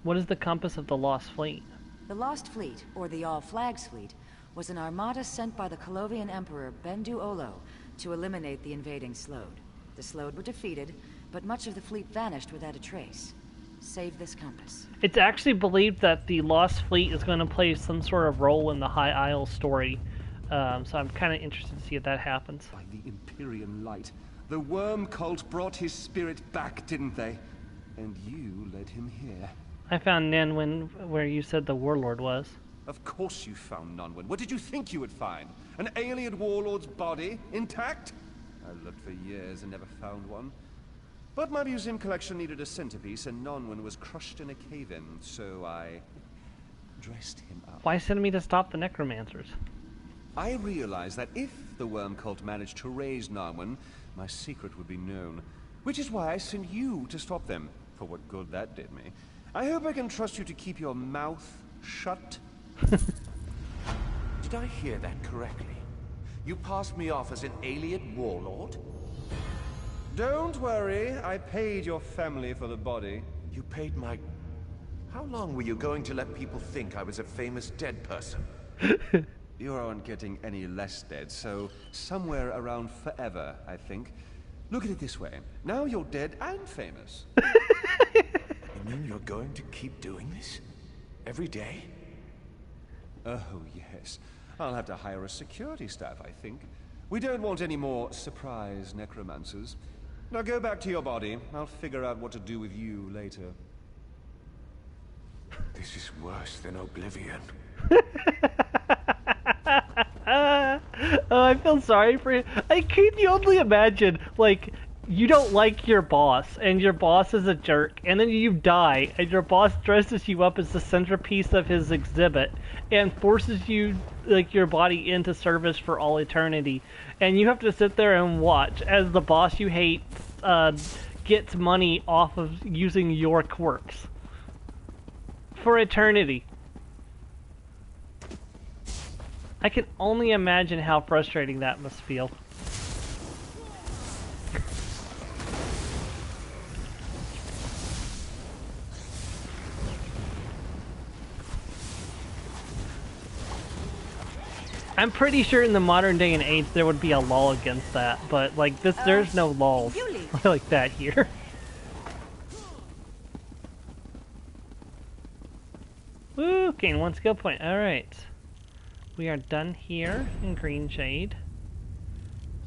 What is the compass of the Lost Fleet? The Lost Fleet, or the All Flags Fleet, was an armada sent by the Colovian Emperor Bendu Olo to eliminate the invading Slode. The Slode were defeated, but much of the fleet vanished without a trace. Save this compass. It's actually believed that the Lost Fleet is going to play some sort of role in the High Isle story, so I'm kind of interested to see if that happens. By the Empyrean light, the worm cult brought his spirit back, didn't they? And you led him here. I found Nanwyn where you said the warlord was. Of course you found Nonwyn. What did you think you would find? An alien warlord's body, intact? I looked for years and never found one. But my museum collection needed a centerpiece, and Nonwyn was crushed in a cave-in, so I dressed him up. Why send me to stop the necromancers? I realized that if the worm cult managed to raise Nonwyn, my secret would be known. Which is why I sent you to stop them, for what good that did me. I hope I can trust you to keep your mouth shut Did I hear that correctly? You passed me off as an alien warlord? Don't worry, I paid your family for the body. You paid my... How long were you going to let people think I was a famous dead person? You aren't getting any less dead, so somewhere around forever, I think. Look at it this way. Now you're dead and famous. You mean you're going to keep doing this? Every day? Oh, yes. I'll have to hire a security staff, I think. We don't want any more surprise necromancers. Now go back to your body. I'll figure out what to do with you later. This is worse than Oblivion. Oh, I feel sorry for you. Can you only imagine, like, you don't like your boss, and your boss is a jerk, and then you die, and your boss dresses you up as the centerpiece of his exhibit, and forces you, like, your body into service for all eternity, and you have to sit there and watch as the boss you hate gets money off of using your quirks. For eternity. I can only imagine how frustrating that must feel. I'm pretty sure in the modern day and age there would be a law against that, but like this, there's no laws like that here. Woo! Gain 1 skill point. Alright. We are done here in Green Shade.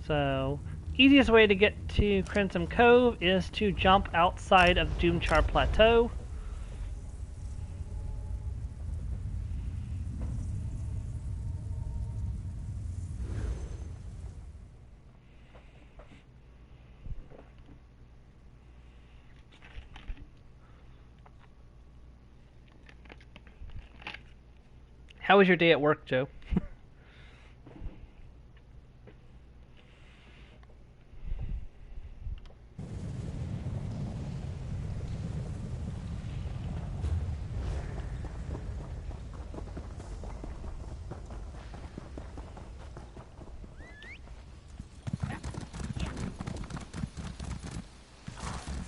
So, easiest way to get to Crimson Cove is to jump outside of Doomchar Plateau. How was your day at work, Joe?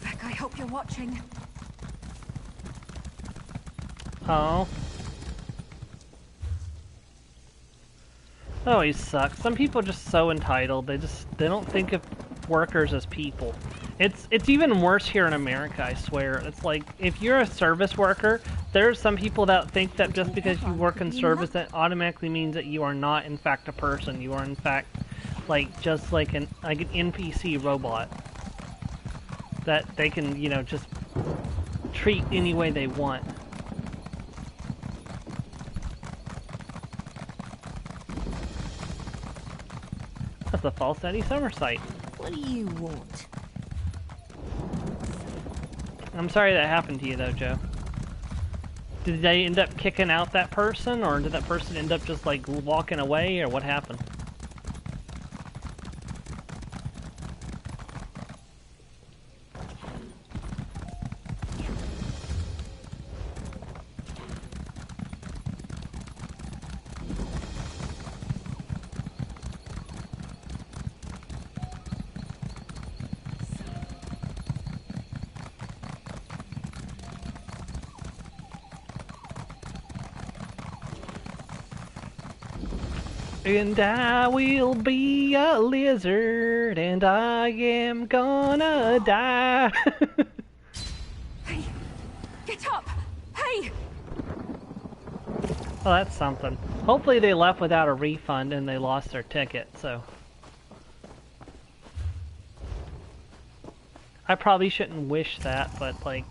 Beck, I hope you're watching. Oh. Oh, he sucks. Some people are just so entitled. They don't think of workers as people. It's even worse here in America, I swear. It's like if you're a service worker, there are some people that think that just because you work in service that automatically means that you are not in fact a person. You are in fact like just like an NPC robot that they can, you know, just treat any way they want. That's a false Eddie Summer site. What do you want? I'm sorry that happened to you though, Joe. Did they end up kicking out that person, or did that person end up just like walking away, or what happened? And I will be a lizard, and I am gonna die. Hey, get up! Hey! Well, that's something. Hopefully they left without a refund and they lost their ticket, so. I probably shouldn't wish that, but like...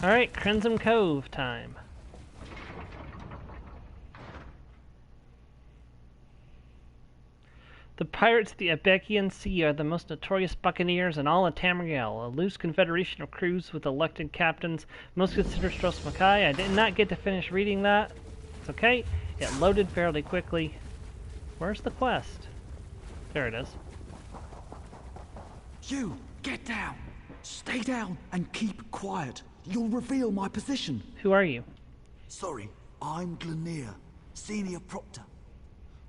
Alright, Crimson Cove time. The pirates of the Abekian Sea are the most notorious buccaneers in all of Tamriel, a loose confederation of crews with elected captains. Most consider Stros Makai. I did not get to finish reading that. It's okay. It loaded fairly quickly. Where's the quest? There it is. You, get down! Stay down and keep quiet. You'll reveal my position. Who are you? Sorry, I'm Glenier, Senior Proctor.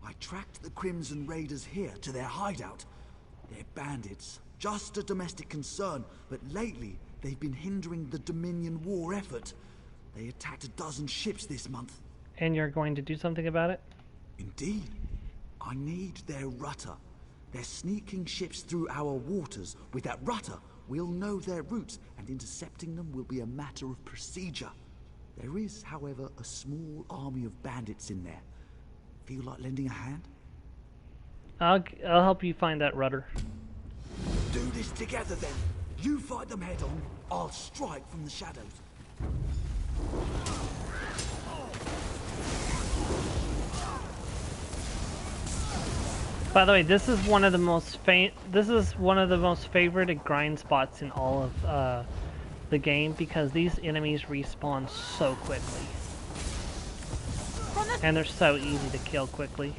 I tracked the Crimson Raiders here to their hideout. They're bandits, just a domestic concern, but lately they've been hindering the Dominion war effort. They attacked 12 ships this month. And you're going to do something about it? Indeed. I need their rudder. They're sneaking ships through our waters. With that rudder, we'll know their routes, and intercepting them will be a matter of procedure. There is, however, a small army of bandits in there. Feel like lending a hand? I'll help you find that rudder. Do this together then. You fight them head on, I'll strike from the shadows. By the way, this is one of the most favorite grind spots in all of the game because these enemies respawn so quickly. And they're so easy to kill quickly.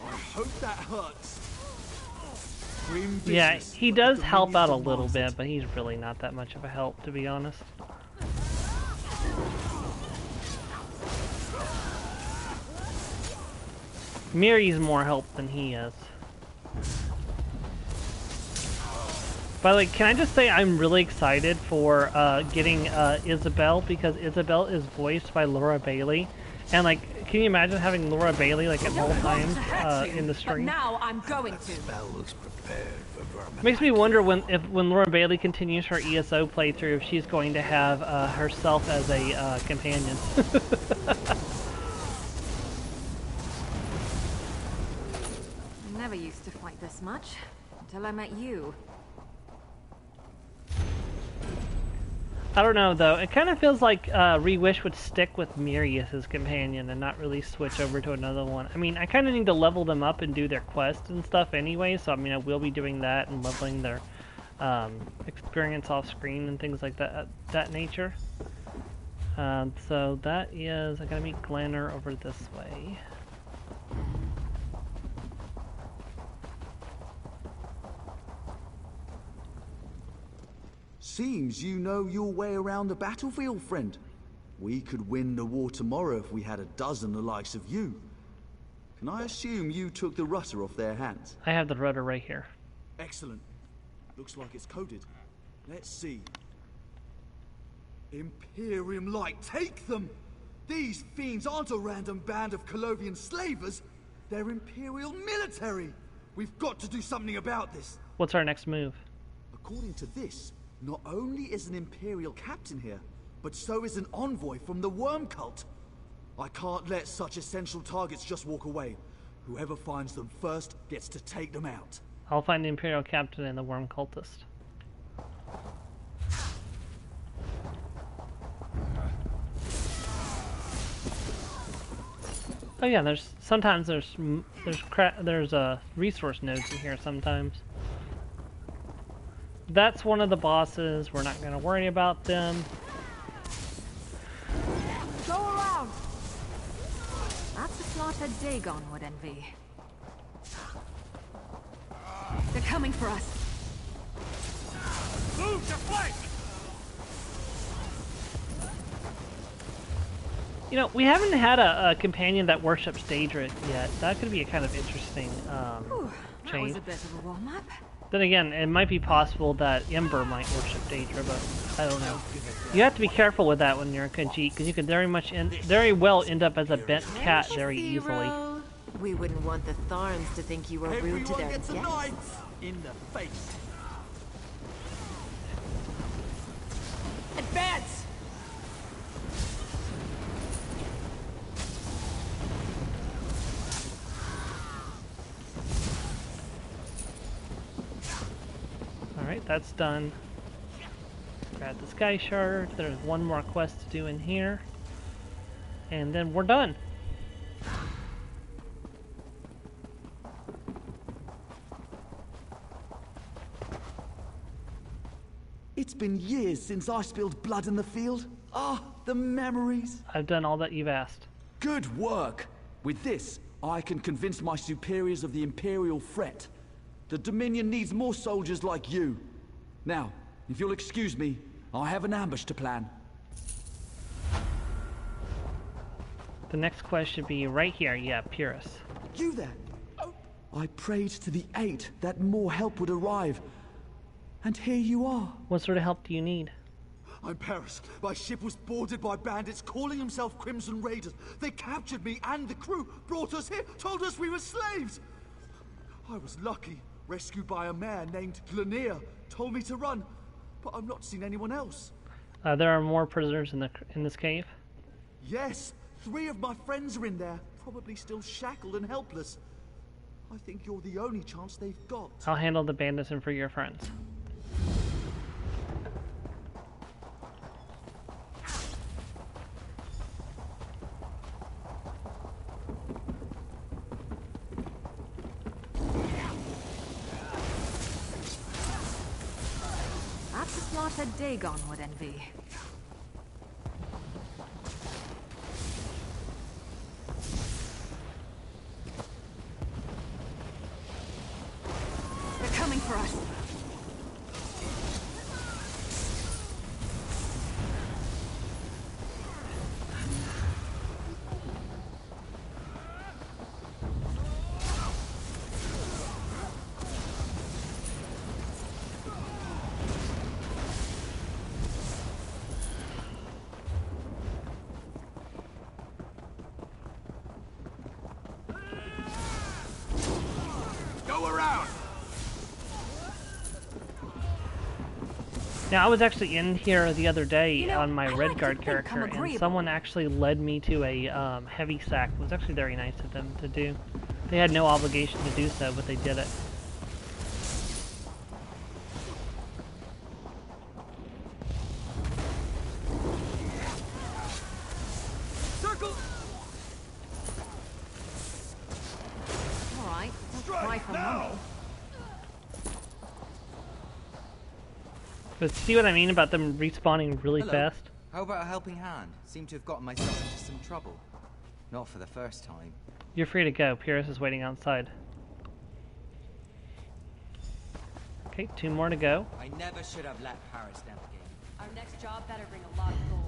I hope that hurts. Yeah, he does help out a little bit, but he's really not that much of a help, to be honest. Miri's more help than he is. By the way, can I just say I'm really excited for getting Isabel, because Isabel is voiced by Laura Bailey, and like, can you imagine having Laura Bailey like at all times in the stream? But now I'm going to. Makes me wonder when Laura Bailey continues her ESO playthrough if she's going to have herself as a companion. I never used to fight this much until I met you. I don't know though, it kind of feels like Reewish would stick with Miri as his companion and not really switch over to another one. I mean, I kind of need to level them up and do their quests and stuff anyway, so I mean I will be doing that and leveling their experience off screen and things like that nature. So that is, I gotta meet Glenner over this way. Seems you know your way around the battlefield, friend. We could win the war tomorrow if we had 12 the likes of you. Can I assume you took the rudder off their hands? I have the rudder right here. Excellent. Looks like it's coded. Let's see. Imperium Light, take them! These fiends aren't a random band of Colovian slavers. They're Imperial military! We've got to do something about this. What's our next move? According to this, not only is an Imperial captain here, but so is an envoy from the Worm Cult. I can't let such essential targets just walk away. Whoever finds them first gets to take them out. I'll find the Imperial captain and the Worm Cultist. Oh yeah, there's resource nodes in here sometimes. That's one of the bosses. We're not going to worry about them. Go around. That's a slaughter Dagon would envy. They're coming for us. Move to flank! You know, we haven't had a companion that worships Daedra yet. That could be a kind of interesting That change. was a bit of a warm-up. Then again, it might be possible that Ember might worship Daedra, but I don't know. You have to be careful with that when you're a Khajiit, because you could very well end up as a bent cat very easily. We wouldn't want the Tharns to think you were rude to their guests. In the face. Advance! that's done. Grab the sky shard. There's one more quest to do in here. And then we're done. It's been years since I spilled blood in the field. Ah, the memories. I've done all that you've asked. Good work. With this, I can convince my superiors of the Imperial threat. The Dominion needs more soldiers like you. Now, if you'll excuse me, I have an ambush to plan. The next quest should be right here. Yeah, Pyrrhus. You there? Oh. I prayed to the Eight that more help would arrive. And here you are. What sort of help do you need? I'm Paris. My ship was boarded by bandits calling themselves Crimson Raiders. They captured me and the crew, brought us here, told us we were slaves. I was lucky, rescued by a man named Glania, told me to run, but I've not seen anyone else. There are more prisoners in this cave? Yes, 3 of my friends are in there, probably still shackled and helpless. I think you're the only chance they've got. I'll handle the bandits and free your friends. That's a slaughter Dagon would envy. They're coming for us. Now, I was actually in here the other day on my Red Guard character, and someone actually led me to a heavy sack. It was actually very nice of them to do. They had no obligation to do so, but they did it. Circle! Alright, let's try for money. But see what I mean about them respawning really Hello. fast? How about a helping hand? Seem to have gotten myself into some trouble. Not for the first time. You're free to go. Pyrrhus is waiting outside. Okay, 2 more to go. I never should have let Paris down the game. Our next job better bring a lot of gold.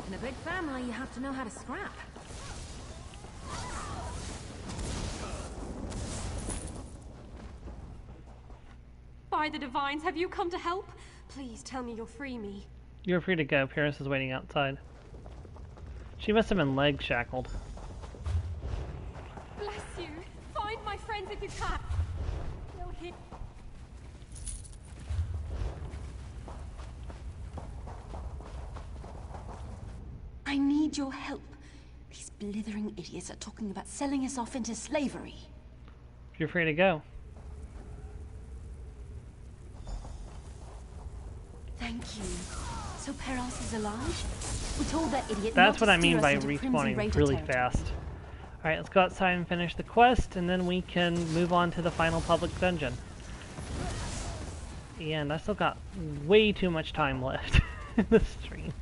In a big family, you have to know how to scrap. By the Divines, have you come to help? Please tell me you'll free me. You're free to go. Pyrrhus is waiting outside. She must have been leg shackled. Bless you. Find my friends if you can. They'll hit. I need your help. These blithering idiots are talking about selling us off into slavery. You're free to go. Thank you. So Peros is alive? We told that idiot That's not what to I mean steer by us into Crimson respawning Raider really territory. fast. Alright, let's go outside and finish the quest, and then we can move on to the final public dungeon. And I still got way too much time left in the stream.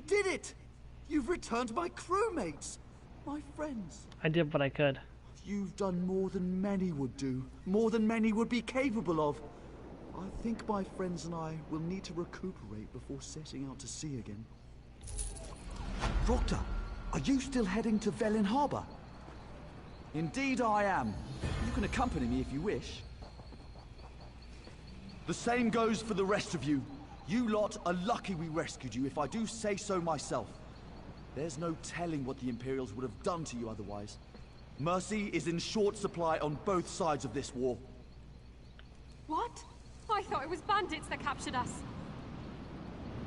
did it! You've returned my crewmates! My friends. I did what I could. You've done more than many would do. More than many would be capable of. I think my friends and I will need to recuperate before setting out to sea again. Proctor, are you still heading to Velen Harbor? Indeed I am. You can accompany me if you wish. The same goes for the rest of you. You lot are lucky we rescued you, if I do say so myself. There's no telling what the Imperials would have done to you otherwise. Mercy is in short supply on both sides of this war. What? I thought it was bandits that captured us.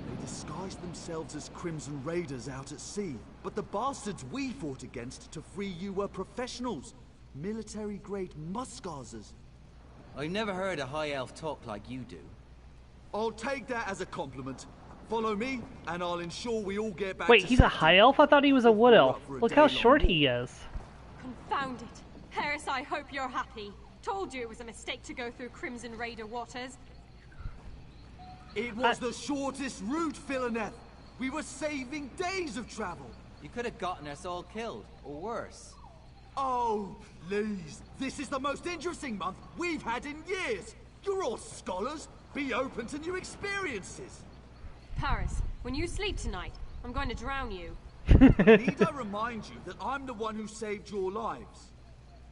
They disguised themselves as Crimson Raiders out at sea, but the bastards we fought against to free you were professionals. Military-grade Muskarsers. I've never heard a High Elf talk like you do. I'll take that as a compliment. Follow me, and I'll ensure we all get back Wait, to he's a High Elf? I thought he was a Wood Elf. Look how short he is. Confound it. Harris, I hope you're happy. Told you it was a mistake to go through Crimson Raider waters. It was the shortest route, Philineth. We were saving days of travel. You could have gotten us all killed, or worse. Oh, please. This is the most interesting month we've had in years. You're all scholars. Be open to new experiences. Paris, when you sleep tonight, I'm going to drown you. Need I remind you that I'm the one who saved your lives?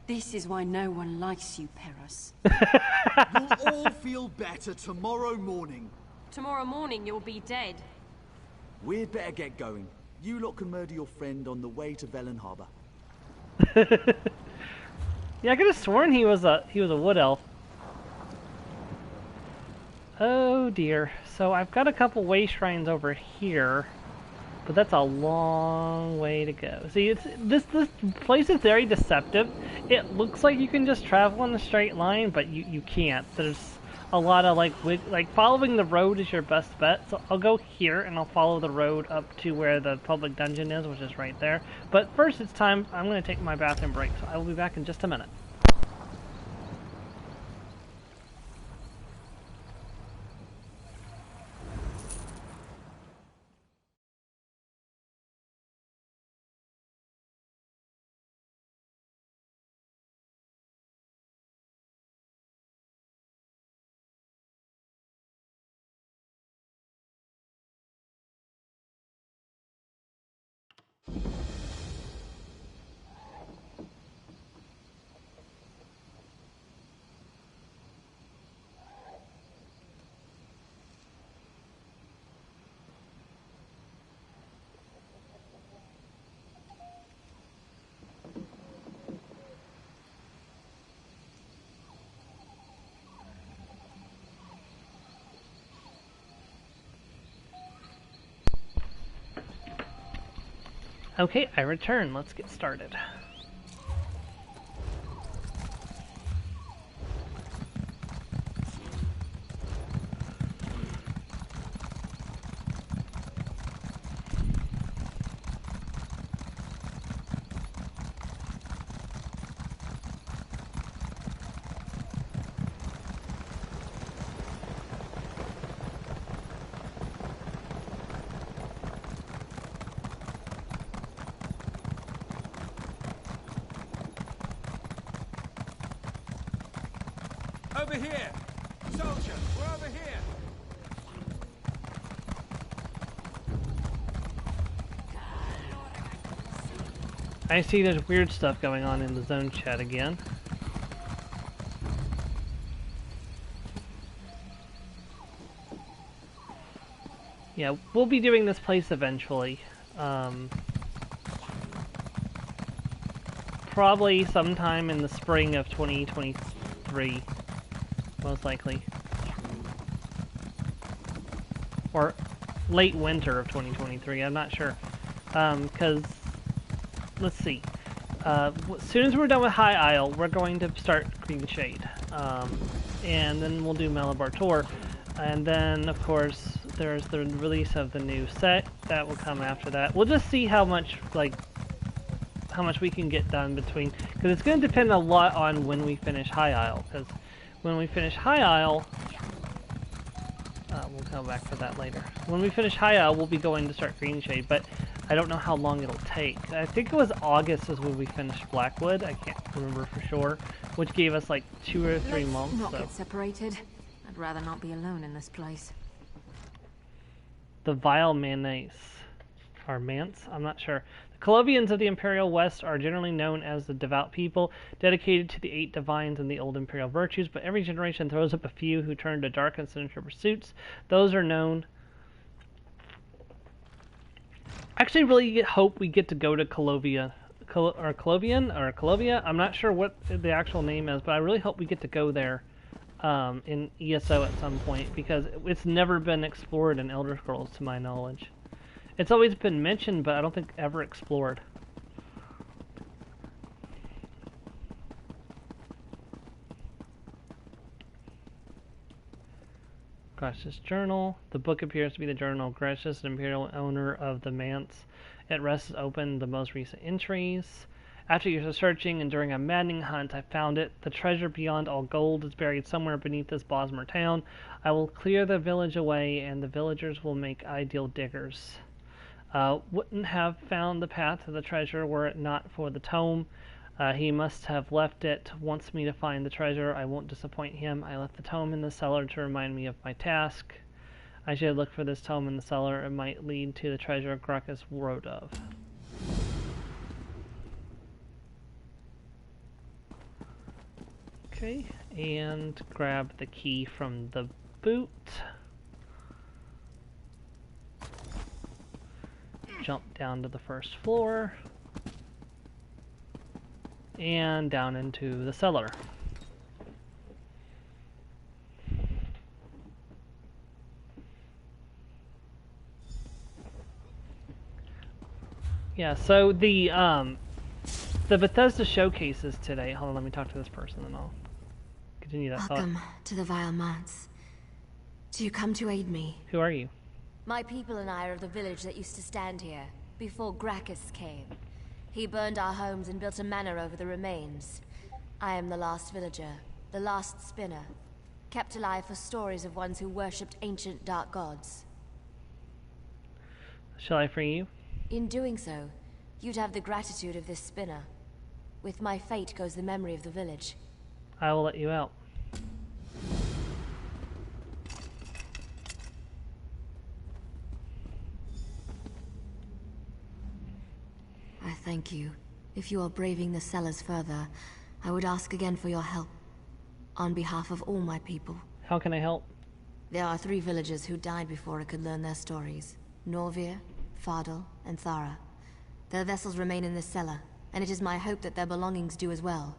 This is why no one likes you, Paris. You'll all feel better tomorrow morning. Tomorrow morning you'll be dead. We'd better get going. You lot can murder your friend on the way to Velen Harbor. Yeah, I could have sworn he was a Wood Elf. Oh dear. So I've got a couple way shrines over here, but that's a long way to go. See, this place is very deceptive. It looks like you can just travel in a straight line, but you can't. There's a lot of like following the road is your best bet. So I'll go here and I'll follow the road up to where the public dungeon is, which is right there. But first it's time, I'm going to take my bathroom break, so I will be back in just a minute. Okay, I return. Let's get started. Over here! Soldier, we're over here! I see there's weird stuff going on in the zone chat again. Yeah, we'll be doing this place eventually. Probably sometime in the spring of 2023, most likely. Or late winter of 2023, I'm not sure. Because, let's see. As soon as we're done with High Isle, we're going to start Green Shade. And then we'll do Malabar Tour. And then, of course, there's the release of the new set. That will come after that. We'll just see how much, how much we can get done between, because it's going to depend a lot on when we finish High Isle, because when we finish High Isle, we'll come back for that later. When we finish Haya, we'll be going to start Green Shade, but I don't know how long it'll take. I think it was August is when we finished Blackwood. I can't remember for sure, which gave us like 2 or 3 months. Let's not get separated. I'd rather not be alone in this place. The Vile Manase, or Mance, I'm not sure. The Colovians of the Imperial West are generally known as the devout people, dedicated to the 8 divines and the old imperial virtues, but every generation throws up a few who turn to dark and sinister pursuits. Those are known. I actually really hope we get to go to Colovia, or Colovia. I'm not sure what the actual name is, but I really hope we get to go there in ESO at some point, because it's never been explored in Elder Scrolls to my knowledge. It's always been mentioned, but I don't think ever explored. Gracious Journal. The book appears to be the journal of Gracious, an imperial owner of the Mance. It rests open the most recent entries. After years of searching and during a maddening hunt, I found it. The treasure beyond all gold is buried somewhere beneath this Bosmer town. I will clear the village away, and the villagers will make ideal diggers. Wouldn't have found the path to the treasure were it not for the tome. He must have left it. Wants me to find the treasure. I won't disappoint him. I left the tome in the cellar to remind me of my task. I should look for this tome in the cellar. It might lead to the treasure Gracchus wrote of. Okay, and grab the key from the boot. Jump down to the first floor. And down into the cellar. Yeah, so the Bethesda showcases today. Hold on, let me talk to this person and I'll continue that Welcome thought. to the Vile Mance. Do you come to aid me? Who are you? My people and I are of the village that used to stand here, before Gracchus came. He burned our homes and built a manor over the remains. I am the last villager, the last spinner, kept alive for stories of ones who worshipped ancient dark gods. Shall I free you? In doing so, you'd have the gratitude of this spinner. With my fate goes the memory of the village. I will let you out. I thank you. If you are braving the cellars further, I would ask again for your help. On behalf of all my people. How can I help? There are 3 villagers who died before I could learn their stories. Norvir, Fardel, and Thara. Their vessels remain in this cellar, and it is my hope that their belongings do as well.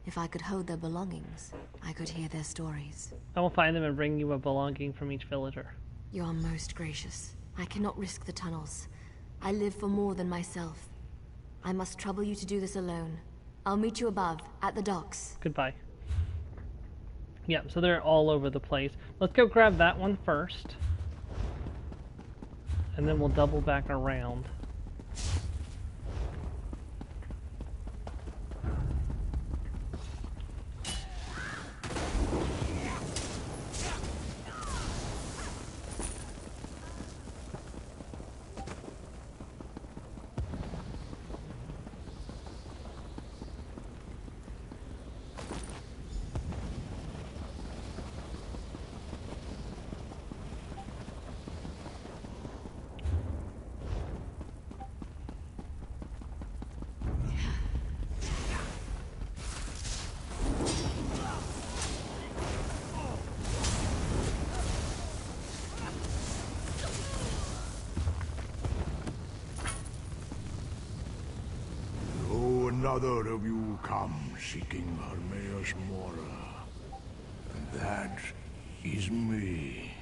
If I could hold their belongings, I could hear their stories. I will find them and bring you a belonging from each villager. You are most gracious. I cannot risk the tunnels. I live for more than myself. I must trouble you to do this alone. I'll meet you above, at the docks. Goodbye. Yeah, so they're all over the place. Let's go grab that one first. And then we'll double back around. Another of you come seeking Hermaeus Mora. And that is me.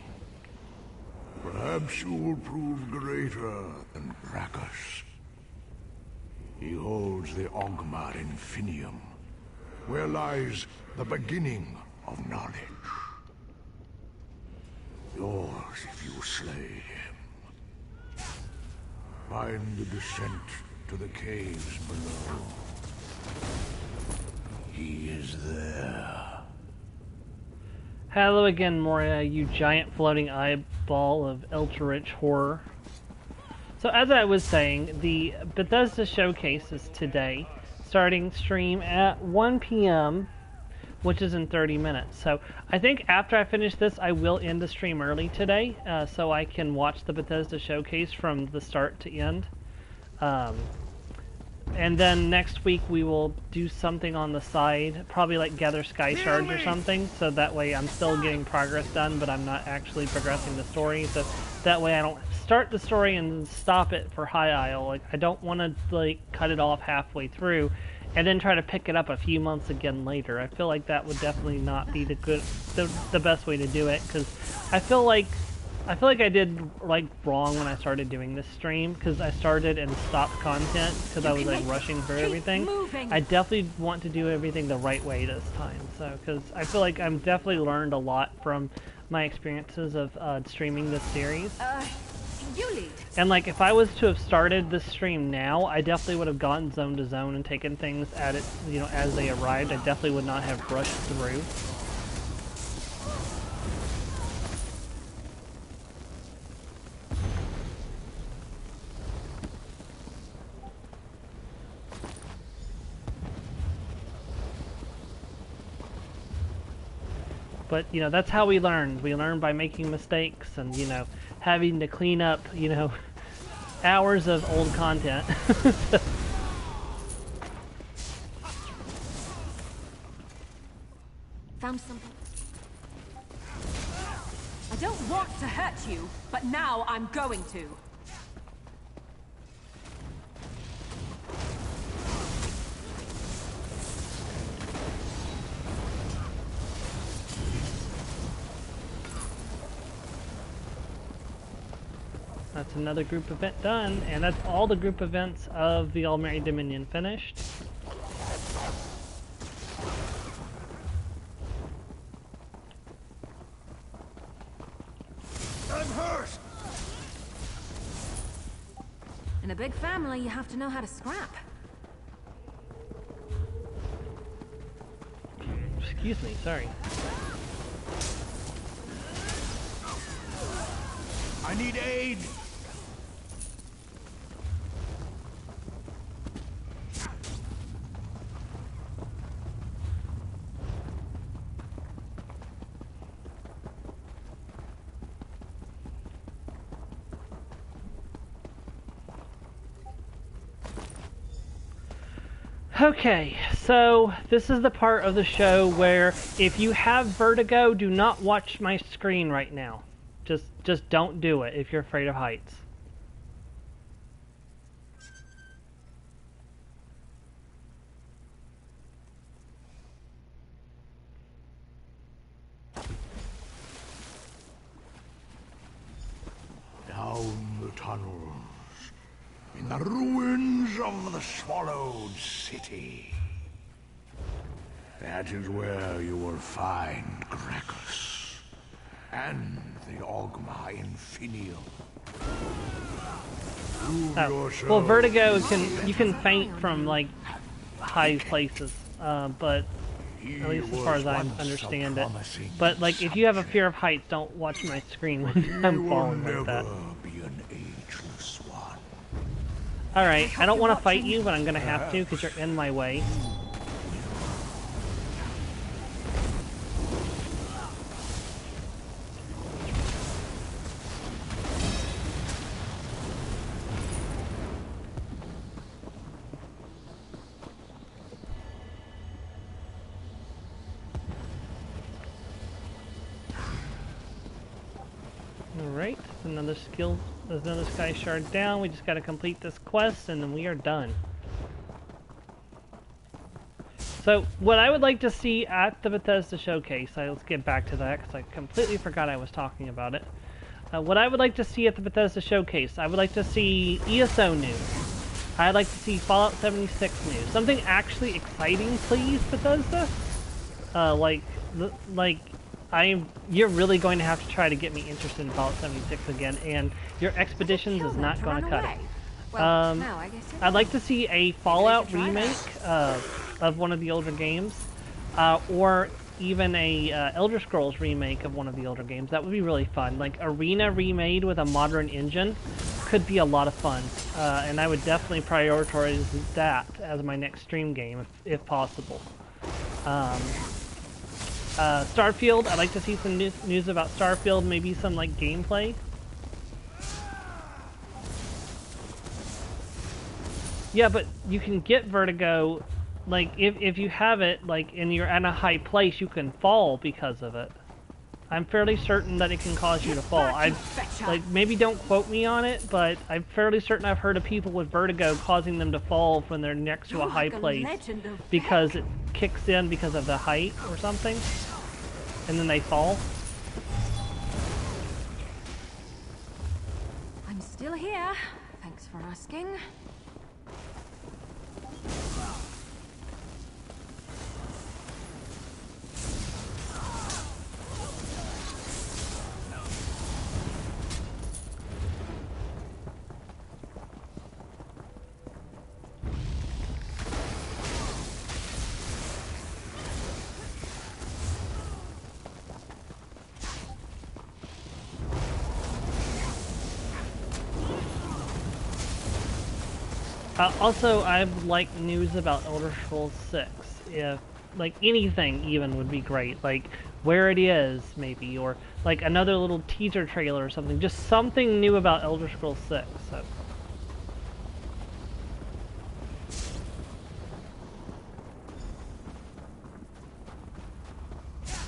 Perhaps you will prove greater than Gracchus. He holds the Ogmar Infinium, where lies the beginning of knowledge. Yours if you slay him. Find the descent to the caves below. He is there. Hello again, Moria, you giant floating eyeball of eldritch horror. So as I was saying, the Bethesda Showcase is today, starting stream at 1 p.m., which is in 30 minutes. So I think after I finish this, I will end the stream early today, so I can watch the Bethesda Showcase from the start to end. And then next week we will do something on the side, probably like gather sky shards or something, so that way I'm still getting progress done, but I'm not actually progressing the story, so that way I don't start the story and stop it for High Isle. Like, I don't want to like cut it off halfway through and then try to pick it up a few months again later. I feel like that would definitely not be the best way to do it, because I feel like I did like wrong when I started doing this stream, because I started and stopped content because I was like rushing through everything. I definitely want to do everything the right way this time, so because I feel like I've definitely learned a lot from my experiences of streaming this series. You lead. And like, if I was to have started this stream now, I definitely would have gone zone to zone and taken things at it, you know, as they arrived. I definitely would not have rushed through. But, you know, that's how we learn. We learn by making mistakes and, you know, having to clean up, you know, hours of old content. Found something. I don't want to hurt you, but now I'm going to. That's another group event done, and that's all the group events of the Almighty Dominion finished. I'm hurt! In a big family, you have to know how to scrap. Excuse me, sorry. I need aid! Okay, so this is the part of the show where if you have vertigo, do not watch my screen right now. Just don't do it if you're afraid of heights. Down the tunnels, in the ruins of the Swallowed City. That is where you will find Gracchus and the Ogma Infinium. Oh. Well, vertigo you can faint from like high places, but at least as far as I understand it. But like, if you have a fear of heights, don't watch my screen when I'm falling like that. Alright, I don't want to fight you, but I'm gonna have to because you're in my way. Alright, another skill. There's another sky shard down. We just gotta complete this quest and then we are done. So, what I would like to see at the Bethesda Showcase, let's get back to that because I completely forgot I was talking about it. What I would like to see at the Bethesda Showcase, I would like to see ESO news. I'd like to see Fallout 76 news. Something actually exciting, please, Bethesda. You're really going to have to try to get me interested in Fallout 76 again, and your expeditions is not going to cut it. Well, no, I guess I'd like to see a Fallout remake of one of the older games, or even a Elder Scrolls remake of one of the older games. That would be really fun. Like Arena remade with a modern engine could be a lot of fun, and I would definitely prioritize that as my next stream game if possible. Starfield, I'd like to see some news about Starfield, maybe some like gameplay. Yeah, but you can get vertigo, like, if you have it, like, and you're at a high place, you can fall because of it. I'm fairly certain that it can cause you to fall. Like, maybe don't quote me on it, but I'm fairly certain I've heard of people with vertigo causing them to fall when they're next to a high place because it kicks in because of the height or something, and then they fall. I'm still here. Thanks for asking. Also, I'd like news about Elder Scrolls 6. If, like, anything even would be great. Like, where it is, maybe, or, like, another little teaser trailer or something. Just something new about Elder Scrolls 6, so.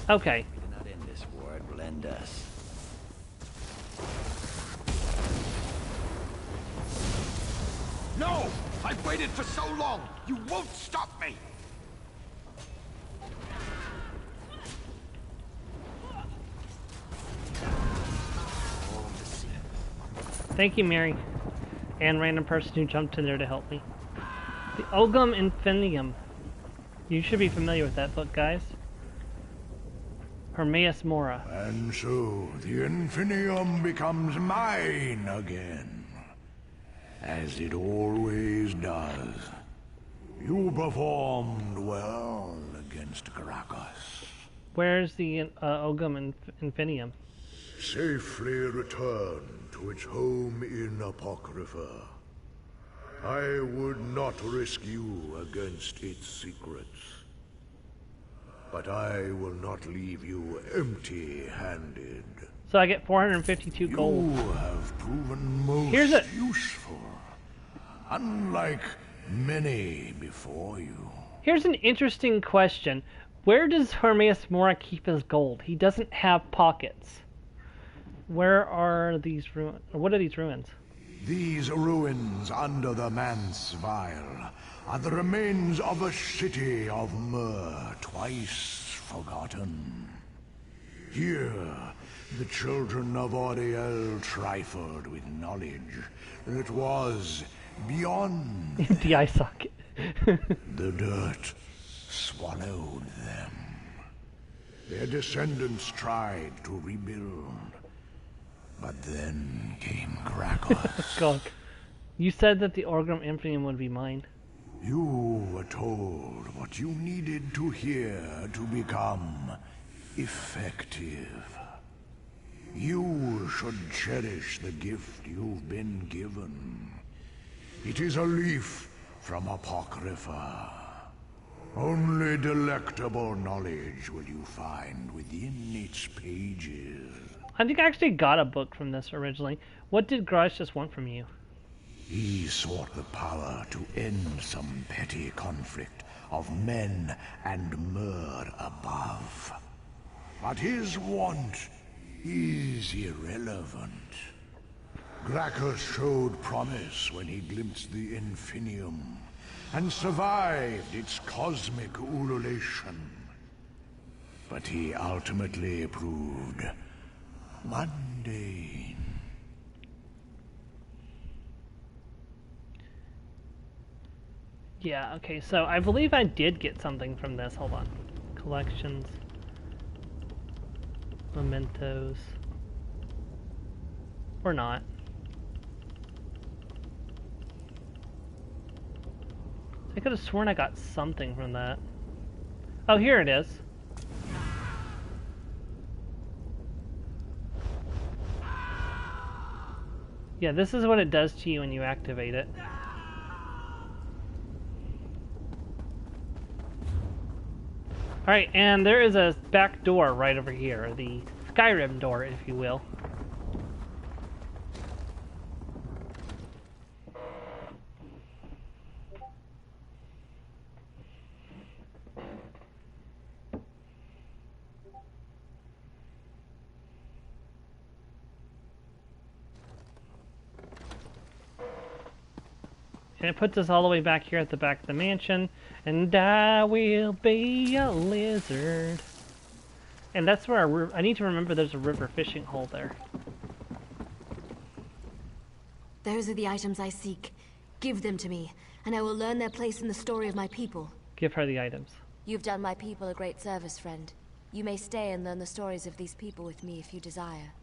Okay. We did not end this war, it will end us. No! I've waited for so long! You won't stop me! Thank you, Mary. And random person who jumped in there to help me. The Ogum Infinium. You should be familiar with that book, guys. Hermaeus Mora. And so, the Infinium becomes mine again. As it always does. You performed well against Gracchus. Where's the Ogum Infinium? Safely returned to its home in Apocrypha. I would not risk you against its secrets. But I will not leave you empty-handed. So I get 452 gold. You have proven most useful. Unlike many before you. Here's an interesting question. Where does Hermaeus Mora keep his gold? He doesn't have pockets. Where are these ruins? What are these ruins? These ruins under the Manse Vile are the remains of a city of myrrh twice forgotten. Here, the children of Oriel trifled with knowledge that was beyond the eye socket. The dirt swallowed them. Their descendants tried to rebuild, but then came Gracchus. God. You said that the Ogum Infinium would be mine. You were told what you needed to hear to become effective. You should cherish the gift you've been given. It is a leaf from Apocrypha. Only delectable knowledge will you find within its pages. I think I actually got a book from this originally. What did Gracchus want from you? He sought the power to end some petty conflict of men and myrrh above. But his want is irrelevant. Gracchus showed promise when he glimpsed the Infinium, and survived its cosmic ululation. But he ultimately proved mundane. Yeah, okay, so I believe I did get something from this. Hold on. Collections. Mementos. Or not. I could have sworn I got something from that. Oh, here it is. Yeah, this is what it does to you when you activate it. Alright, and there is a back door right over here, the Skyrim door, if you will. And it puts us all the way back here at the back of the mansion. And I will be a lizard. And that's where I need to remember there's a river fishing hole there. Those are the items I seek. Give them to me, and I will learn their place in the story of my people. Give her the items. You've done my people a great service, friend. You may stay and learn the stories of these people with me if you desire.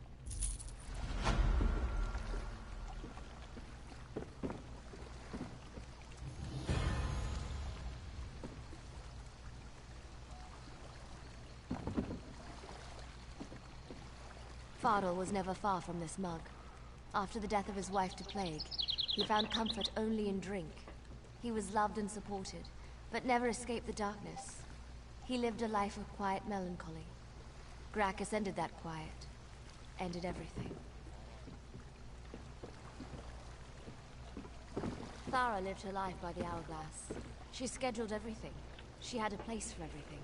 Fardal was never far from this mug. After the death of his wife to plague, he found comfort only in drink. He was loved and supported, but never escaped the darkness. He lived a life of quiet melancholy. Gracchus ended that quiet, ended everything. Thara lived her life by the hourglass. She scheduled everything. She had a place for everything.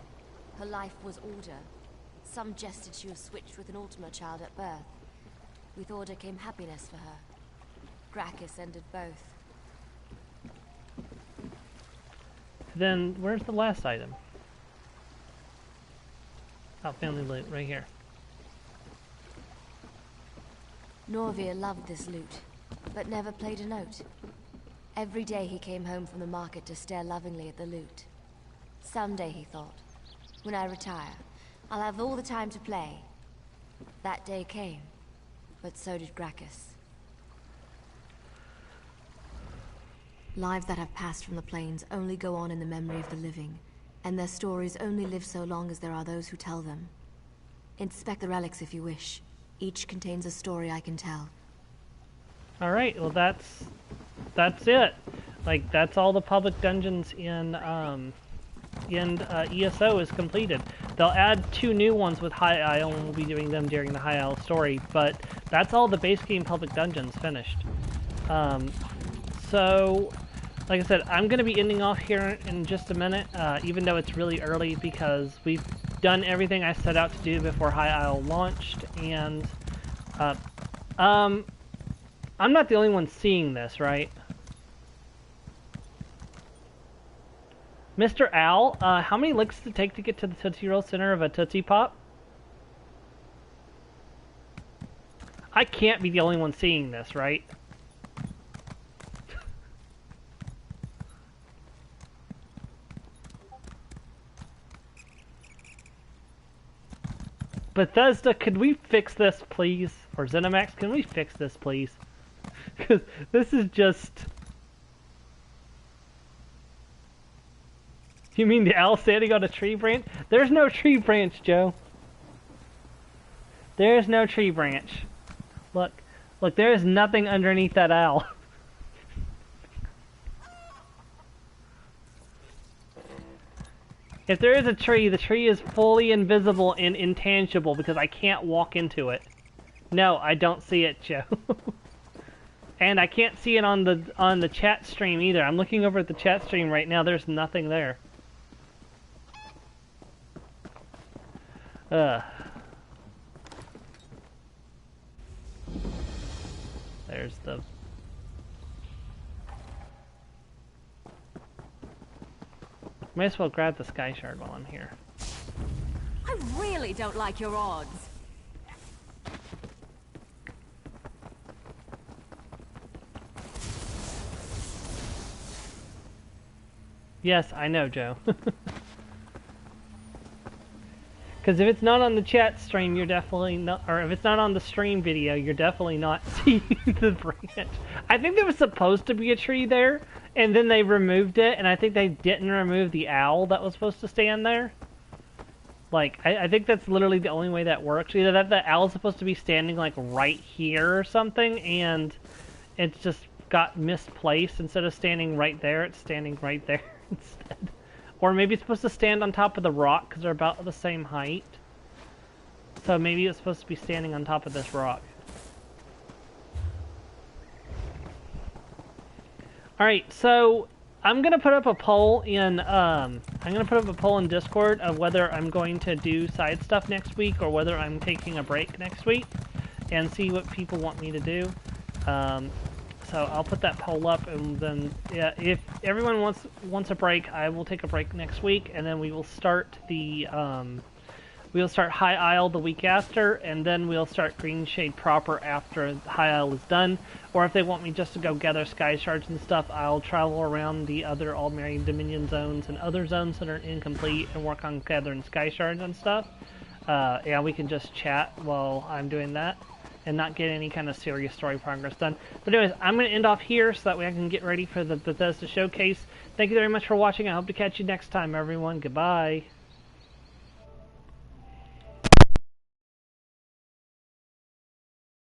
Her life was order. Some jested she was switched with an Ultima child at birth. With order came happiness for her. Gracchus ended both. Then, where's the last item? Oh, family loot, right here. Norvir loved this loot, but never played a note. Every day he came home from the market to stare lovingly at the loot. Someday, he thought, when I retire, I'll have all the time to play. That day came, but so did Gracchus. Lives that have passed from the plains only go on in the memory of the living, and their stories only live so long as there are those who tell them. Inspect the relics if you wish. Each contains a story I can tell. Alright, well that's it. Like, that's all the public dungeons in ESO is completed. They'll add 2 new ones with High Isle, and we'll be doing them during the High Isle story, but that's all the base game public dungeons finished. So, like I said, I'm going to be ending off here in just a minute, even though it's really early, because we've done everything I set out to do before High Isle launched, and I'm not the only one seeing this, right? Mr. Owl, how many licks does it take to get to the Tootsie Roll center of a Tootsie Pop? I can't be the only one seeing this, right? Bethesda, could we fix this, please? Or ZeniMax, can we fix this, please? Because this is just... You mean the owl standing on a tree branch? There's no tree branch, Joe. There's no tree branch. Look, there is nothing underneath that owl. If there is a tree, the tree is fully invisible and intangible because I can't walk into it. No, I don't see it, Joe. And I can't see it on the chat stream either. I'm looking over at the chat stream right now. There's nothing there. There's the... Might as well grab the Sky Shard while I'm here. I really don't like your odds. Yes, I know, Joe. Because if it's not on the chat stream, you're definitely not, or if it's not on the stream video, you're definitely not seeing the branch. I think there was supposed to be a tree there, and then they removed it, and I think they didn't remove the owl that was supposed to stand there. Like, I think that's literally the only way that works. Either that the owl's supposed to be standing, like, right here or something, and it's just got misplaced. Instead of standing right there, it's standing right there instead. Or maybe it's supposed to stand on top of the rock, because they're about the same height. So maybe it's supposed to be standing on top of this rock. Alright, so I'm gonna put up a poll in Discord of whether I'm going to do side stuff next week or whether I'm taking a break next week, and see what people want me to do. So I'll put that poll up, and then yeah, if everyone wants a break, I will take a break next week, and then we will start the we'll start High Isle the week after, and then we'll start Green Shade proper after High Isle is done. Or if they want me just to go gather sky shards and stuff, I'll travel around the other Aldmeri Dominion zones and other zones that are incomplete and work on gathering sky shards and stuff. Yeah, we can just chat while I'm doing that and not get any kind of serious story progress done. But anyways, I'm going to end off here so that way I can get ready for the Bethesda showcase. Thank you very much for watching. I hope to catch you next time, everyone. Goodbye.